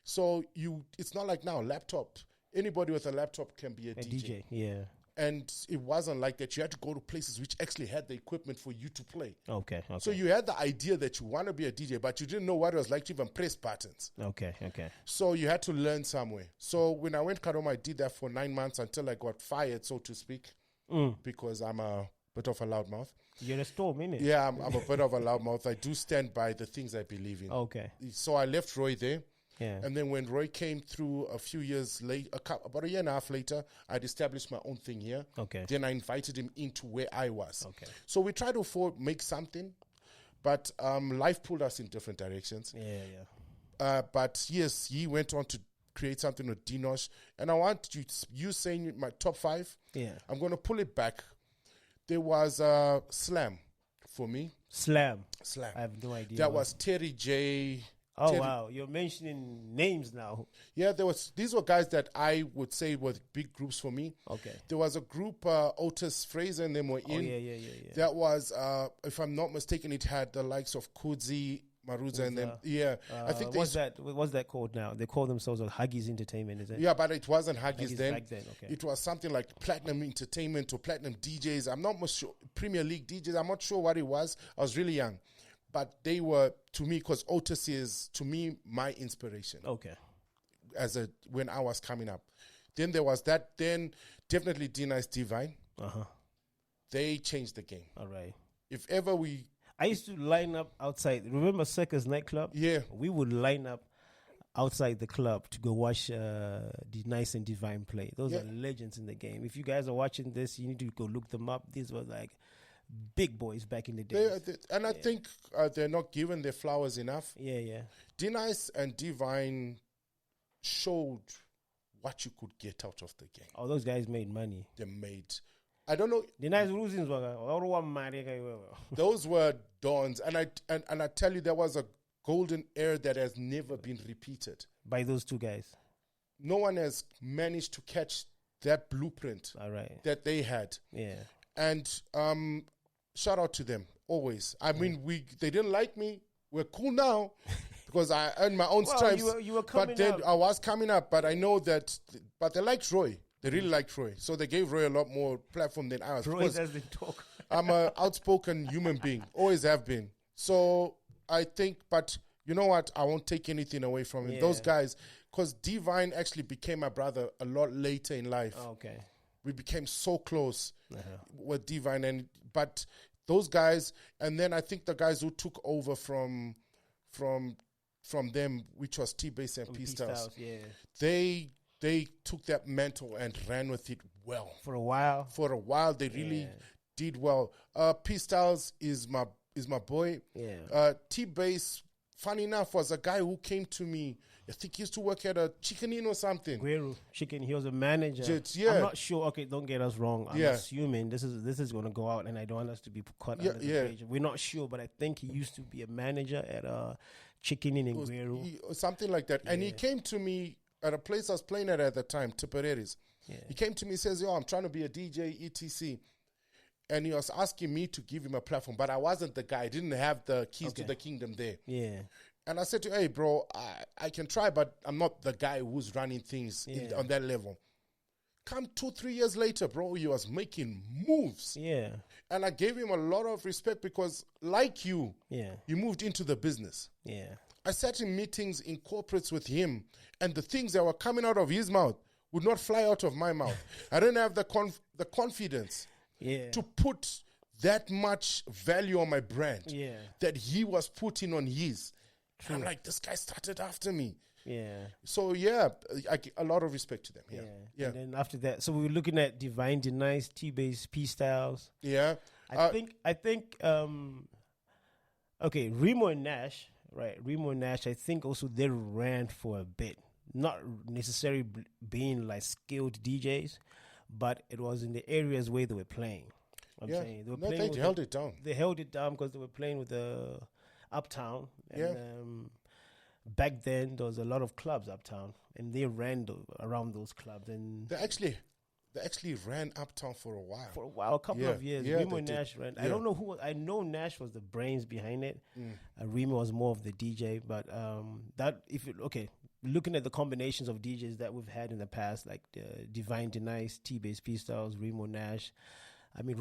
Speaker 2: So it's not like now, laptop. Anybody with a laptop can be a DJ.
Speaker 1: Yeah.
Speaker 2: And it wasn't like that. You had to go to places which actually had the equipment for you to play.
Speaker 1: Okay.
Speaker 2: So you had the idea that you want to be a DJ, but you didn't know what it was like to even press buttons.
Speaker 1: Okay.
Speaker 2: So you had to learn somewhere. So when I went Kadoma, I did that for 9 months until I got fired, so to speak, because I'm a bit of a loudmouth.
Speaker 1: You're a storm, innit?
Speaker 2: Yeah, I'm a bit of a loudmouth. I do stand by the things I believe in.
Speaker 1: Okay.
Speaker 2: So I left Roy there.
Speaker 1: Yeah.
Speaker 2: And then when Roy came through a few years later, about a year and a half later, I'd established my own thing here.
Speaker 1: Okay.
Speaker 2: Then I invited him into where I was.
Speaker 1: Okay.
Speaker 2: So we tried to make something, but life pulled us in different directions.
Speaker 1: Yeah.
Speaker 2: But yes, he went on to create something with Dinosh. And I want you saying my top 5.
Speaker 1: Yeah.
Speaker 2: I'm going to pull it back. There was Slam for me.
Speaker 1: Slam.
Speaker 2: I
Speaker 1: have no idea.
Speaker 2: That was Terry J.
Speaker 1: Oh, wow. You're mentioning names now.
Speaker 2: Yeah, these were guys that I would say were big groups for me.
Speaker 1: Okay.
Speaker 2: There was a group, Otis Fraser, and them were in.
Speaker 1: Oh, yeah.
Speaker 2: That was, if I'm not mistaken, it had the likes of Kudzi, Maruza, and them. Yeah. I think
Speaker 1: what's that called now? They call themselves Huggies Entertainment, is it?
Speaker 2: Yeah, but it wasn't Huggies then.
Speaker 1: Back then, okay.
Speaker 2: It was something like Platinum Entertainment or Platinum DJs. I'm not much sure. Premier League DJs. I'm not sure what it was. I was really young. But they were, to me, because Otis is, to me, my inspiration.
Speaker 1: Okay.
Speaker 2: When I was coming up. Then there was that. Then definitely D-Nice Divine. They changed the game.
Speaker 1: All right.
Speaker 2: If ever
Speaker 1: I used to line up outside. Remember Circus nightclub?
Speaker 2: Yeah.
Speaker 1: We would line up outside the club to go watch D-Nice and Divine play. Those are legends in the game. If you guys are watching this, you need to go look them up. These were like big boys back in the day.
Speaker 2: I think they're not given their flowers enough.
Speaker 1: Yeah.
Speaker 2: D-Nice and Divine showed what you could get out of the game.
Speaker 1: Oh, those guys made money.
Speaker 2: They made. I don't know.
Speaker 1: D-Nice losings were.
Speaker 2: Those were dawns, and I tell you, there was a golden era that has never been repeated
Speaker 1: by those two guys.
Speaker 2: No one has managed to catch that blueprint.
Speaker 1: All right.
Speaker 2: That they had.
Speaker 1: Yeah.
Speaker 2: And shout out to them always. I mean, they didn't like me. We're cool now because I earned my own stripes.
Speaker 1: You were coming
Speaker 2: but then
Speaker 1: up.
Speaker 2: I was coming up, but I know that. But they liked Roy. They really liked Roy, so they gave Roy a lot more platform than I was.
Speaker 1: Roy doesn't talk.
Speaker 2: I'm an outspoken human being, always have been. So I think, but you know what? I won't take anything away from him.
Speaker 1: Yeah.
Speaker 2: Those guys, because Divine actually became my brother a lot later in life.
Speaker 1: Okay.
Speaker 2: We became so close with Divine, but those guys, and then I think the guys who took over from them, which was T-Base and P-Styles, they took that mantle and ran with it well.
Speaker 1: For a while.
Speaker 2: They really did well. P-Styles is my boy.
Speaker 1: Yeah.
Speaker 2: T-Base, funny enough, was a guy who came to me. I think he used to work at a Chicken Inn or something.
Speaker 1: Gueru Chicken. He was a manager.
Speaker 2: Yeah.
Speaker 1: I'm not sure. Okay, don't get us wrong. I'm assuming this is going to go out, and I don't want us to be caught under the page. We're not sure, but I think he used to be a manager at a Chicken Inn in Gueru.
Speaker 2: Something like that. And he came to me at a place I was playing at the time, Tipereris.
Speaker 1: Yeah.
Speaker 2: He came to me and says, I'm trying to be a DJ, etc. And he was asking me to give him a platform, but I wasn't the guy. I didn't have the keys to the kingdom there.
Speaker 1: Yeah.
Speaker 2: And I said to him, hey, bro, I can try, but I'm not the guy who's running things on that level. Come 2-3 years later, bro, he was making moves.
Speaker 1: Yeah.
Speaker 2: And I gave him a lot of respect because, like you, he moved into the business.
Speaker 1: Yeah.
Speaker 2: I sat in meetings in corporates with him, and the things that were coming out of his mouth would not fly out of my mouth. I didn't have the confidence to put that much value on my brand that he was putting on his. And I'm like, this guy started after me.
Speaker 1: Yeah.
Speaker 2: So, a lot of respect to them. Yeah.
Speaker 1: And then after that, so we were looking at Divine Denies, T-Base, P-Styles.
Speaker 2: Yeah.
Speaker 1: I think, okay, Remo and Nash, right? Remo and Nash, I think also they ran for a bit. Not necessarily being like skilled DJs, but it was in the areas where they were playing. Saying.
Speaker 2: They held it down.
Speaker 1: They held it down because they were playing with the Uptown. And back then, there was a lot of clubs Uptown, and they ran around those clubs. And
Speaker 2: They actually ran Uptown for a while.
Speaker 1: A couple of years.
Speaker 2: Yeah,
Speaker 1: Remo and Nash ran. I don't know who. I know Nash was the brains behind it. Remo was more of the DJ. But looking at the combinations of DJs that we've had in the past, like Divine Denies, T-Base, P-Styles, Remo Nash. I mean,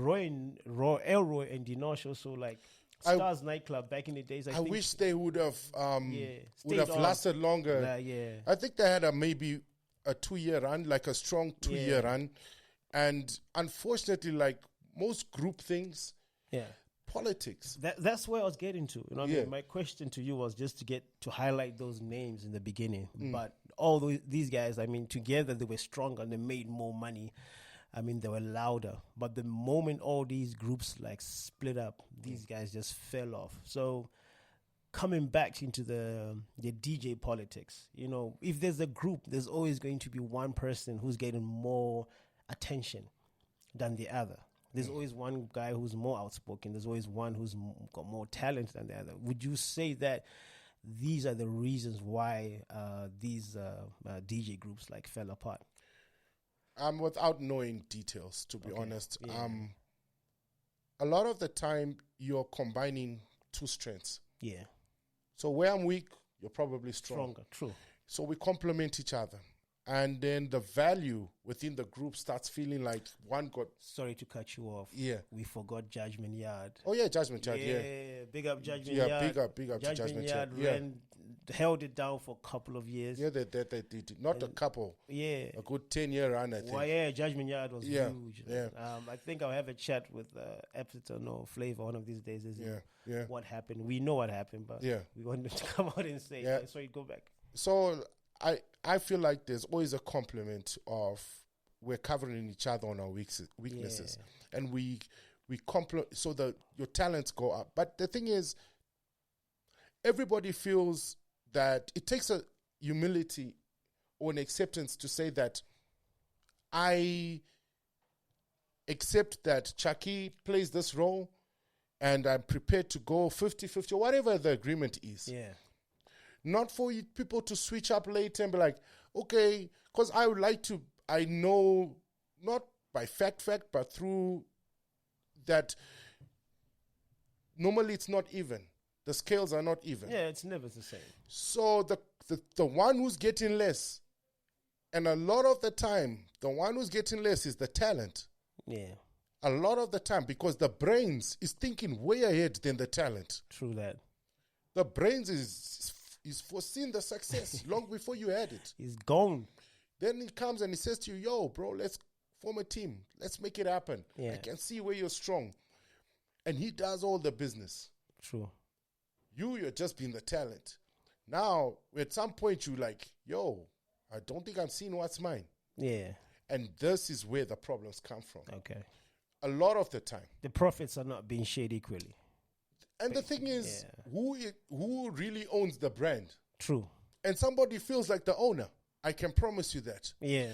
Speaker 1: Elroy and Dinosh also like Stars nightclub back in the days. I think
Speaker 2: wish they would have
Speaker 1: stayed
Speaker 2: lasted longer. I think they had maybe a 2-year run, like a strong 2-year run, and unfortunately, like most group things, politics.
Speaker 1: That's where I was getting to. You know, what I mean, my question to you was just to highlight those names in the beginning. But all these guys, I mean, together they were stronger and they made more money. I mean, they were louder. But the moment all these groups like split up, these guys just fell off. So coming back into the DJ politics, you know, if there's a group, there's always going to be one person who's getting more attention than the other. There's always one guy who's more outspoken. There's always one who's got more talent than the other. Would you say that these are the reasons why these DJ groups like fell apart?
Speaker 2: Without knowing details, to be honest. A lot of the time, you're combining two strengths. Yeah. So where I'm weak, you're probably stronger.
Speaker 1: True.
Speaker 2: So we complement each other. And then the value within the group starts feeling like one got...
Speaker 1: Sorry to cut you off.
Speaker 2: Yeah.
Speaker 1: We forgot Judgment Yard.
Speaker 2: Oh, yeah, Judgment Yard, yeah.
Speaker 1: Big up Judgment Yard.
Speaker 2: Yeah, big up to Judgment Yard.
Speaker 1: Held it down for a couple of years.
Speaker 2: Yeah, they did. Not a couple.
Speaker 1: Yeah.
Speaker 2: A good 10-year run, I think.
Speaker 1: Well, yeah, Judgment Yard was huge.
Speaker 2: Yeah.
Speaker 1: I think I'll have a chat with Epsilon or Flavor one of these days. What happened. We know what happened, but we want them to come out and say, sorry, go back.
Speaker 2: So I feel like there's always a compliment of we're covering each other on our weaknesses. And we complement so that your talents go up. But the thing is, everybody feels that it takes a humility or an acceptance to say that I accept that Chucky plays this role and I'm prepared to go 50-50 or whatever the agreement is.
Speaker 1: Yeah.
Speaker 2: Not for people to switch up later and be like, okay, because I would like to, I know, not by fact, but through that normally it's not even. The scales are not even.
Speaker 1: Yeah, it's never the same.
Speaker 2: So the one who's getting less, and a lot of the time, the one who's getting less is the talent.
Speaker 1: Yeah.
Speaker 2: A lot of the time, because the brains is thinking way ahead than the talent.
Speaker 1: True that.
Speaker 2: The brains is foreseeing the success long before you had it.
Speaker 1: He's gone.
Speaker 2: Then he comes and he says to you, yo, bro, let's form a team. Let's make it happen.
Speaker 1: Yeah.
Speaker 2: I can see where you're strong. And he does all the business.
Speaker 1: True.
Speaker 2: You're just being the talent. Now, at some point, you're like, yo, I don't think I'm seeing what's mine.
Speaker 1: Yeah.
Speaker 2: And this is where the problems come from.
Speaker 1: Okay.
Speaker 2: A lot of the time.
Speaker 1: The profits are not being shared equally.
Speaker 2: And the thing is, who really owns the brand?
Speaker 1: True.
Speaker 2: And somebody feels like the owner. I can promise you that.
Speaker 1: Yeah.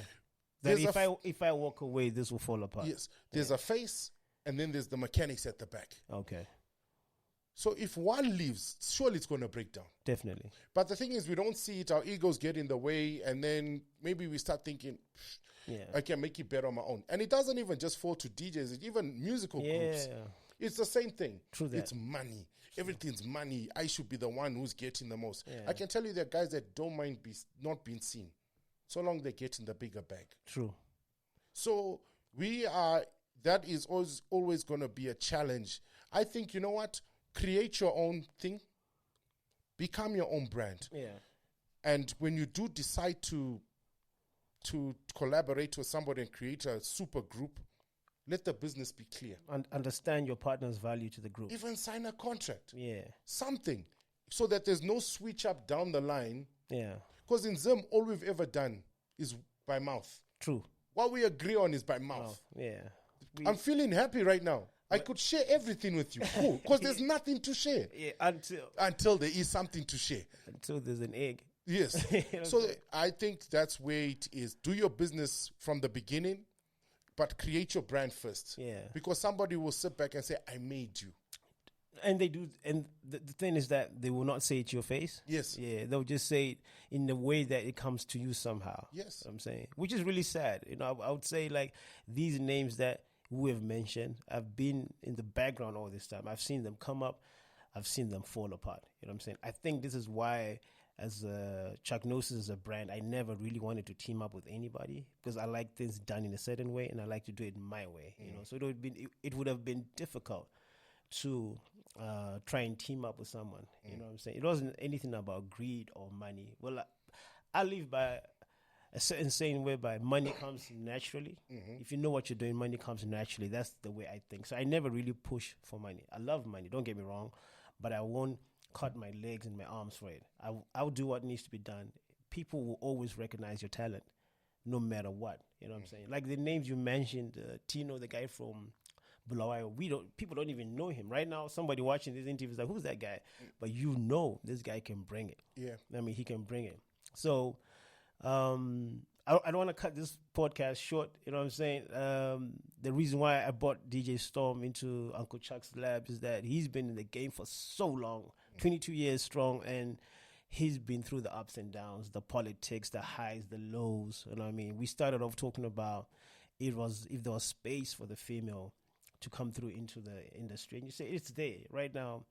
Speaker 1: That if I walk away, this will fall apart.
Speaker 2: Yes. There's a face, and then there's the mechanics at the back.
Speaker 1: Okay.
Speaker 2: So if one leaves, surely it's going to break down.
Speaker 1: Definitely.
Speaker 2: But the thing is, we don't see it. Our egos get in the way, and then maybe we start thinking, I can make it better on my own. And it doesn't even just fall to DJs. It's even musical groups. It's the same thing.
Speaker 1: True that.
Speaker 2: It's money. Everything's money. I should be the one who's getting the most.
Speaker 1: Yeah.
Speaker 2: I can tell you there are guys that don't mind not being seen, so long they're getting the bigger bag.
Speaker 1: True.
Speaker 2: So that is always going to be a challenge. I think, you know what? Create your own thing. Become your own brand.
Speaker 1: Yeah.
Speaker 2: And when you do decide to collaborate with somebody and create a super group, let the business be clear.
Speaker 1: And understand your partner's value to the group.
Speaker 2: Even sign a contract.
Speaker 1: Yeah.
Speaker 2: Something. So that there's no switch up down the line.
Speaker 1: Yeah.
Speaker 2: Because in Zim, all we've ever done is by mouth.
Speaker 1: True.
Speaker 2: What we agree on is by mouth.
Speaker 1: Yeah.
Speaker 2: I'm feeling happy right now. I could share everything with you. Cool. Because there's nothing to share.
Speaker 1: Yeah.
Speaker 2: Until there is something to share.
Speaker 1: Until there's an egg.
Speaker 2: Yes. So I think that's where it is. Do your business from the beginning, but create your brand first.
Speaker 1: Yeah.
Speaker 2: Because somebody will sit back and say, I made you.
Speaker 1: And they do. And the thing is that they will not say it to your face.
Speaker 2: Yes.
Speaker 1: Yeah. They'll just say it in the way that it comes to you somehow.
Speaker 2: Yes.
Speaker 1: I'm saying, which is really sad. You know, I would say like these names that we have mentioned, I've been in the background all this time. I've seen them come up. I've seen them fall apart. You know what I'm saying? I think this is why, as Chuck Gnosis as a brand, I never really wanted to team up with anybody because I like things done in a certain way and I like to do it my way. You know, so it would have been difficult to try and team up with someone. You know what I'm saying? It wasn't anything about greed or money. Well, I live by a certain saying whereby money comes naturally. If you know what you're doing, money comes naturally. That's the way I think. So I never really push for money. I love money, don't get me wrong, but I won't cut my legs and my arms for it. I'll do what needs to be done. People will always recognize your talent, no matter what. You know what I'm saying? Like the names you mentioned, Tino, the guy from Bulawayo, people don't even know him. Right now, somebody watching this interview is like, who's that guy? But you know this guy can bring it.
Speaker 2: Yeah.
Speaker 1: I mean, he can bring it. So I don't want to cut this podcast short. You know what I'm saying? The reason why I brought DJ Storm into Uncle Chuck's lab is that he's been in the game for so long, 22 years strong, and he's been through the ups and downs, the politics, the highs, the lows. You know what I mean? We started off talking about if there was space for the female to come through into the industry, and you say it's there right now.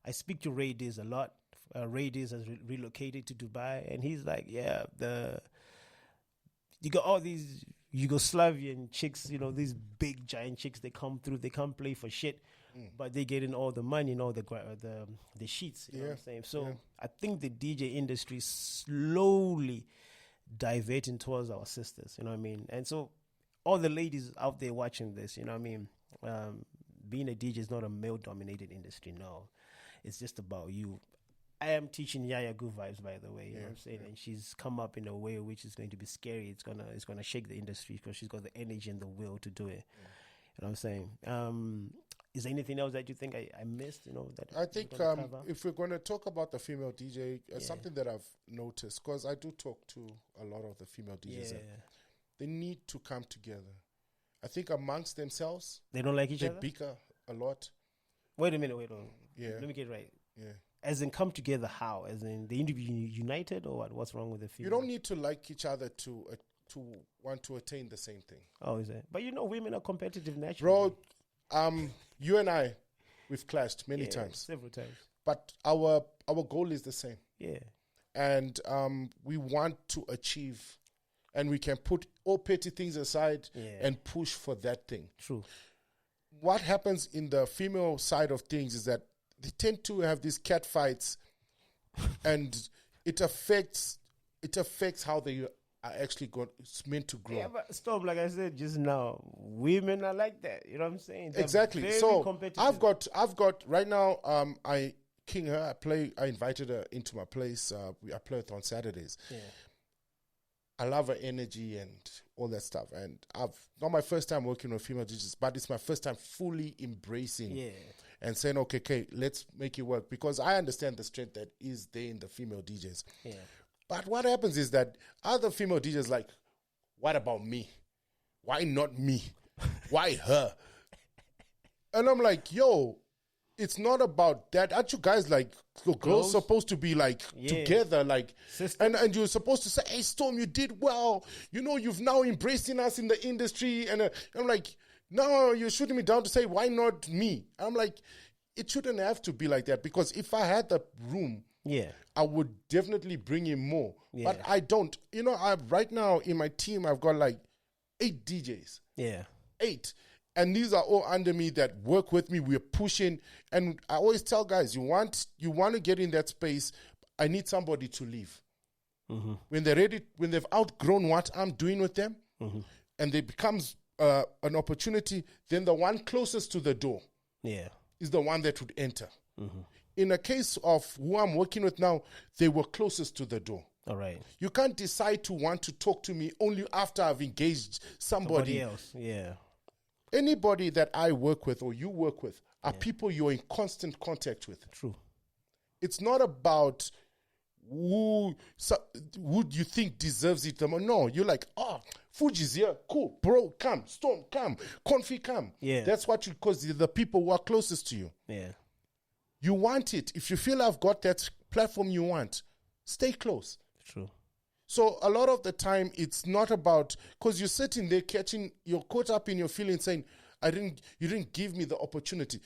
Speaker 1: I speak to Ray Diz a lot. Ray Diz has relocated to Dubai, and he's like, yeah, you got all these Yugoslavian chicks, you know, these big giant chicks. They come through, they come play for shit, but they get in all the money and all the sheets. You know what I'm saying? So I think the DJ industry is slowly diverting towards our sisters. You know what I mean? And so all the ladies out there watching this, you know what I mean? Being a DJ is not a male-dominated industry. No, it's just about you. I am teaching Yaya good vibes, by the way. You know what I'm saying? And she's come up in a way which is going to be scary. It's gonna shake the industry because she's got the energy and the will to do it. You know what I'm saying? Is there anything else that you think I missed? You know that
Speaker 2: I think if we're going to talk about the female DJ, something that I've noticed, because I do talk to a lot of the female DJs, they need to come together. I think amongst themselves,
Speaker 1: they don't like each other.
Speaker 2: They bicker a lot.
Speaker 1: Wait a minute.
Speaker 2: Yeah.
Speaker 1: Let me get it right.
Speaker 2: Yeah.
Speaker 1: As in come together how? As in they need to be united or what? What's wrong with the female?
Speaker 2: You don't need to like each other to want to attain the same thing.
Speaker 1: Oh, is it? But you know women are competitive naturally.
Speaker 2: Bro, you and I, We've clashed many
Speaker 1: Yeah,
Speaker 2: times.
Speaker 1: several times.
Speaker 2: But our goal is the same.
Speaker 1: Yeah.
Speaker 2: And we want to achieve, and we can put all petty things aside and push for that thing.
Speaker 1: True.
Speaker 2: What happens in the female side of things is that they tend to have these cat fights, and it affects how they are actually it's meant to grow.
Speaker 1: Yeah, but stop, like I said just now, women are like that. You know what I'm saying? They're
Speaker 2: Exactly.
Speaker 1: very
Speaker 2: So
Speaker 1: competitive.
Speaker 2: I've got right now. I king her. I invited her into my place. I play with her on Saturdays.
Speaker 1: Yeah.
Speaker 2: I love her energy and all that stuff. And I've not my first time working with female DJs, but it's my first time fully embracing and saying, okay, let's make it work, because I understand the strength that is there in the female DJs.
Speaker 1: Yeah.
Speaker 2: But what happens is that other female DJs like, what about me? Why not me? Why her? And I'm like, yo, it's not about that. Aren't you guys like, girls supposed to be like together, like, and you're supposed to say, hey, Storm, you did well. You know, you've now embracing us in the industry. And I'm like, no, you're shooting me down to say, why not me? I'm like, it shouldn't have to be like that, because if I had the room, I would definitely bring in more. But I don't. You know, right now in my team, I've got like 8 DJs.
Speaker 1: Yeah.
Speaker 2: 8. And these are all under me that work with me. We're pushing. And I always tell guys, you want to get in that space, I need somebody to leave. Mm-hmm. When they're ready, when they've outgrown what I'm doing with them, and it becomes an opportunity, then the one closest to the door is the one that would enter. Mm-hmm. In a case of who I'm working with now, they were closest to the door.
Speaker 1: All right.
Speaker 2: You can't decide to want to talk to me only after I've engaged somebody
Speaker 1: else. Yeah.
Speaker 2: Anybody that I work with or you work with are people you're in constant contact with.
Speaker 1: True.
Speaker 2: It's not about who you think deserves it the most. No, you're like, Fuji's here, cool, bro, come, Storm, come, Confi, come.
Speaker 1: Yeah.
Speaker 2: That's what because the people who are closest to you.
Speaker 1: Yeah.
Speaker 2: You want it. If you feel I've got that platform you want, stay close.
Speaker 1: True.
Speaker 2: So a lot of the time, it's not about, because you're sitting there you're caught up in your feelings saying, you didn't give me the opportunity.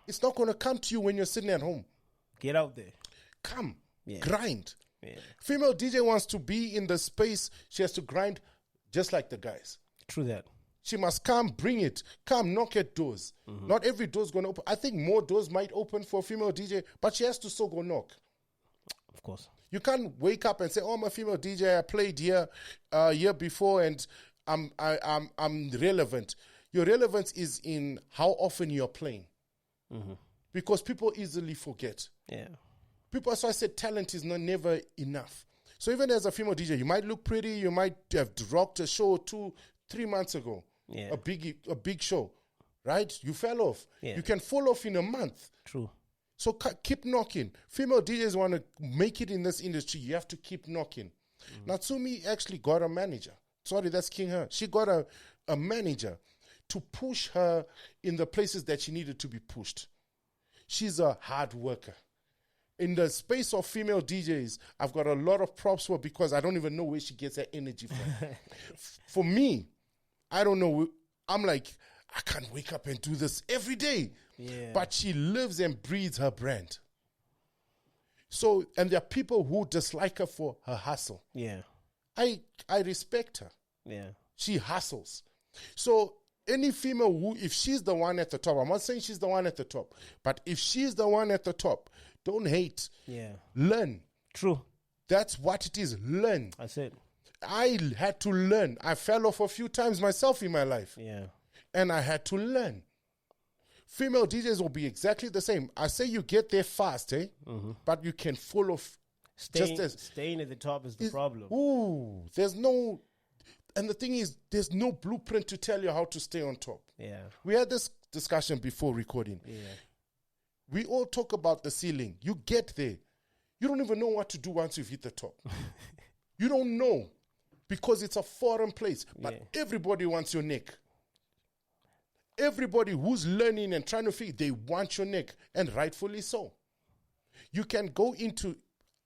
Speaker 2: It's not going to come to you when you're sitting at home.
Speaker 1: Get out there.
Speaker 2: Come. Grind.
Speaker 1: Yeah.
Speaker 2: Female DJ wants to be in the space. She has to grind just like the guys.
Speaker 1: True that.
Speaker 2: She must come, bring it. Come, knock at doors. Not every door's going to open. I think more doors might open for a female DJ, but she has to still go knock.
Speaker 1: Of course.
Speaker 2: You can't wake up and say, "Oh, I'm a female DJ. I played here, year before, and I'm relevant." Your relevance is in how often you're playing, because people easily forget.
Speaker 1: Yeah.
Speaker 2: People. So I said, talent is never enough. So even as a female DJ, you might look pretty. You might have rocked a show 2-3 months ago.
Speaker 1: Yeah.
Speaker 2: A big show, right? You fell off.
Speaker 1: Yeah.
Speaker 2: You can fall off in a month.
Speaker 1: True.
Speaker 2: So keep knocking. Female DJs want to make it in this industry. You have to keep knocking. Natsumi actually got a manager. Sorry, that's King Her. She got a manager to push her in the places that she needed to be pushed. She's a hard worker. In the space of female DJs, I've got a lot of props for, because I don't even know where she gets her energy from. For me, I don't know. I'm like, I can't wake up and do this every day.
Speaker 1: Yeah.
Speaker 2: But she lives and breathes her brand. So, and there are people who dislike her for her hustle.
Speaker 1: Yeah.
Speaker 2: I respect her.
Speaker 1: Yeah.
Speaker 2: She hustles. So any female who, if she's the one at the top, I'm not saying she's the one at the top, but if she's the one at the top, don't hate.
Speaker 1: Yeah.
Speaker 2: Learn.
Speaker 1: True.
Speaker 2: That's what it is. Learn.
Speaker 1: That's it.
Speaker 2: I had to learn. I fell off a few times myself in my life.
Speaker 1: Yeah.
Speaker 2: And I had to learn. Female DJs will be exactly the same. I say you get there fast, but you can fall off.
Speaker 1: Staying at the top is the problem.
Speaker 2: Ooh, there's no, and the thing is, there's no blueprint to tell you how to stay on top.
Speaker 1: Yeah.
Speaker 2: We had this discussion before recording.
Speaker 1: Yeah.
Speaker 2: We all talk about the ceiling. You get there. You don't even know what to do once you've hit the top. You don't know, because it's a foreign place. But everybody wants your neck. Everybody who's learning and trying to figure, they want your neck, and rightfully so. You can go into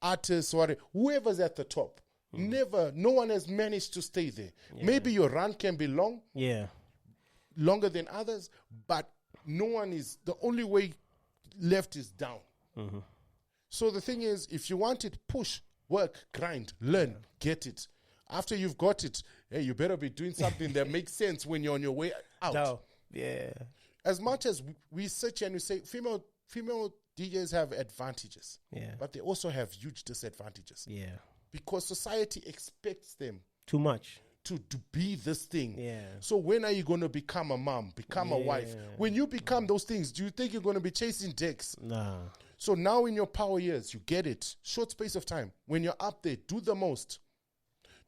Speaker 2: artists or whoever's at the top. No one has managed to stay there. Yeah. Maybe your run can be long, longer than others, but no one is. The only way left is down. So the thing is, if you want it, push, work, grind, learn, get it. After you've got it, hey, you better be doing something that makes sense when you're on your way out.
Speaker 1: No. Yeah.
Speaker 2: As much as we search and we say female DJs have advantages, but they also have huge disadvantages.
Speaker 1: Yeah.
Speaker 2: Because society expects them
Speaker 1: Too much.
Speaker 2: to be this thing.
Speaker 1: Yeah.
Speaker 2: So when are you going to become a mom, become a wife? When you become those things, do you think you're going to be chasing dicks?
Speaker 1: Nah.
Speaker 2: So now in your power years, you get it. Short space of time. When you're up there, do the most.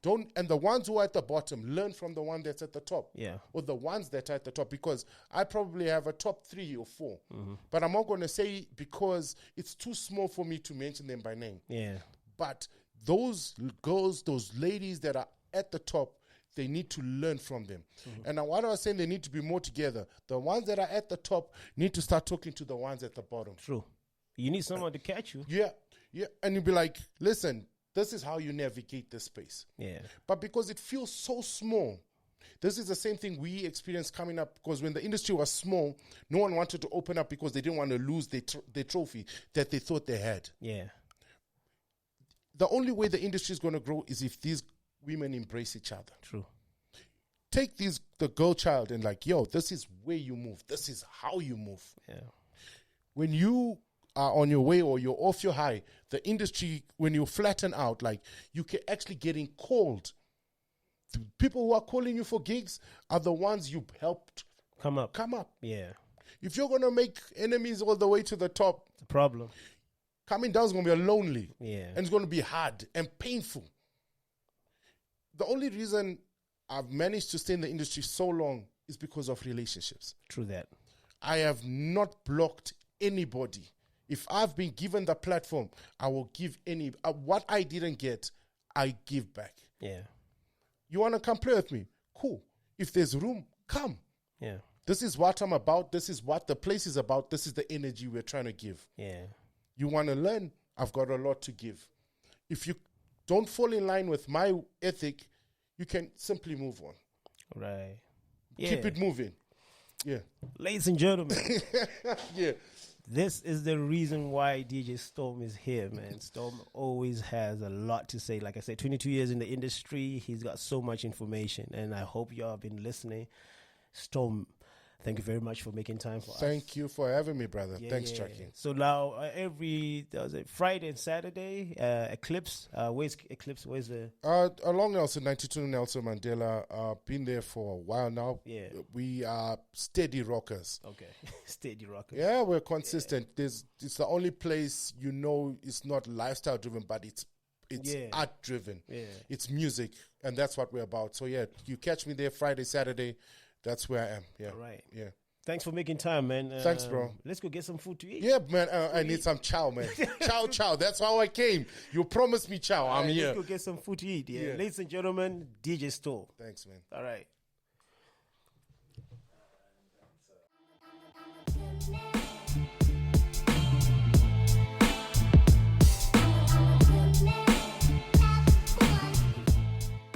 Speaker 2: And the ones who are at the bottom, learn from the one that's at the top.
Speaker 1: Yeah.
Speaker 2: Or the ones that are at the top. Because I probably have a top 3 or 4. But I'm not going to say because it's too small for me to mention them by name.
Speaker 1: Yeah.
Speaker 2: But those girls, those ladies that are at the top, they need to learn from them. And what I was saying, they need to be more together. The ones that are at the top need to start talking to the ones at the bottom.
Speaker 1: True. You need someone to catch you.
Speaker 2: Yeah. And you'll be like, listen, this is how you navigate this space.
Speaker 1: Yeah.
Speaker 2: But because it feels so small, this is the same thing we experienced coming up, because when the industry was small, no one wanted to open up because they didn't want to lose their trophy that they thought they had.
Speaker 1: Yeah.
Speaker 2: The only way the industry is going to grow is if these women embrace each other.
Speaker 1: True.
Speaker 2: Take the girl child and like, yo, this is where you move. This is how you move.
Speaker 1: Yeah.
Speaker 2: When you are on your way or you're off your high, the industry, when you flatten out, like you can actually getting called. The people who are calling you for gigs are the ones you helped
Speaker 1: Come up.
Speaker 2: Yeah. If you're going to make enemies all the way to the top,
Speaker 1: It's a problem.
Speaker 2: coming down is going to be lonely.
Speaker 1: Yeah.
Speaker 2: And it's going to be hard and painful. The only reason I've managed to stay in the industry so long is because of relationships.
Speaker 1: True that.
Speaker 2: I have not blocked anybody. If I've been given the platform, I will give what I didn't get, I give back.
Speaker 1: Yeah.
Speaker 2: You want to come play with me? Cool. If there's room, come.
Speaker 1: Yeah.
Speaker 2: This is what I'm about. This is what the place is about. This is the energy we're trying to give.
Speaker 1: Yeah.
Speaker 2: You want to learn? I've got a lot to give. If you don't fall in line with my ethic, you can simply move on.
Speaker 1: Right.
Speaker 2: Keep it moving. Yeah.
Speaker 1: Ladies and gentlemen,
Speaker 2: Yeah.
Speaker 1: this is the reason why DJ Storm is here, man. Storm always has a lot to say. Like I said, 22 years in the industry. He's got so much information, and I hope y'all have been listening. Storm, thank you very much for making time for us.
Speaker 2: Thank you for having me, brother. Thanks,
Speaker 1: yeah.
Speaker 2: Chucky.
Speaker 1: So now every Friday and Saturday, Eclipse. Where's Eclipse? Where's the
Speaker 2: Along Nelson, 92 Nelson Mandela. Been there for a while now.
Speaker 1: Yeah.
Speaker 2: We are steady rockers.
Speaker 1: Okay. Steady rocker.
Speaker 2: Yeah, we're consistent. It's the only place it's not lifestyle driven, but it's art driven.
Speaker 1: Yeah.
Speaker 2: It's music, and that's what we're about. So yeah, you catch me there Friday, Saturday. That's where I am. Yeah.
Speaker 1: All right.
Speaker 2: Yeah.
Speaker 1: Thanks for making time, man.
Speaker 2: Thanks, bro.
Speaker 1: Let's go get some food to eat.
Speaker 2: Yeah, man. I need some chow, man. Chow. That's how I came. You promised me chow. I'm here.
Speaker 1: Let's go get some food to eat. Yeah.
Speaker 2: Yeah.
Speaker 1: Ladies and gentlemen, DJ Storm.
Speaker 2: Thanks, man.
Speaker 1: All right.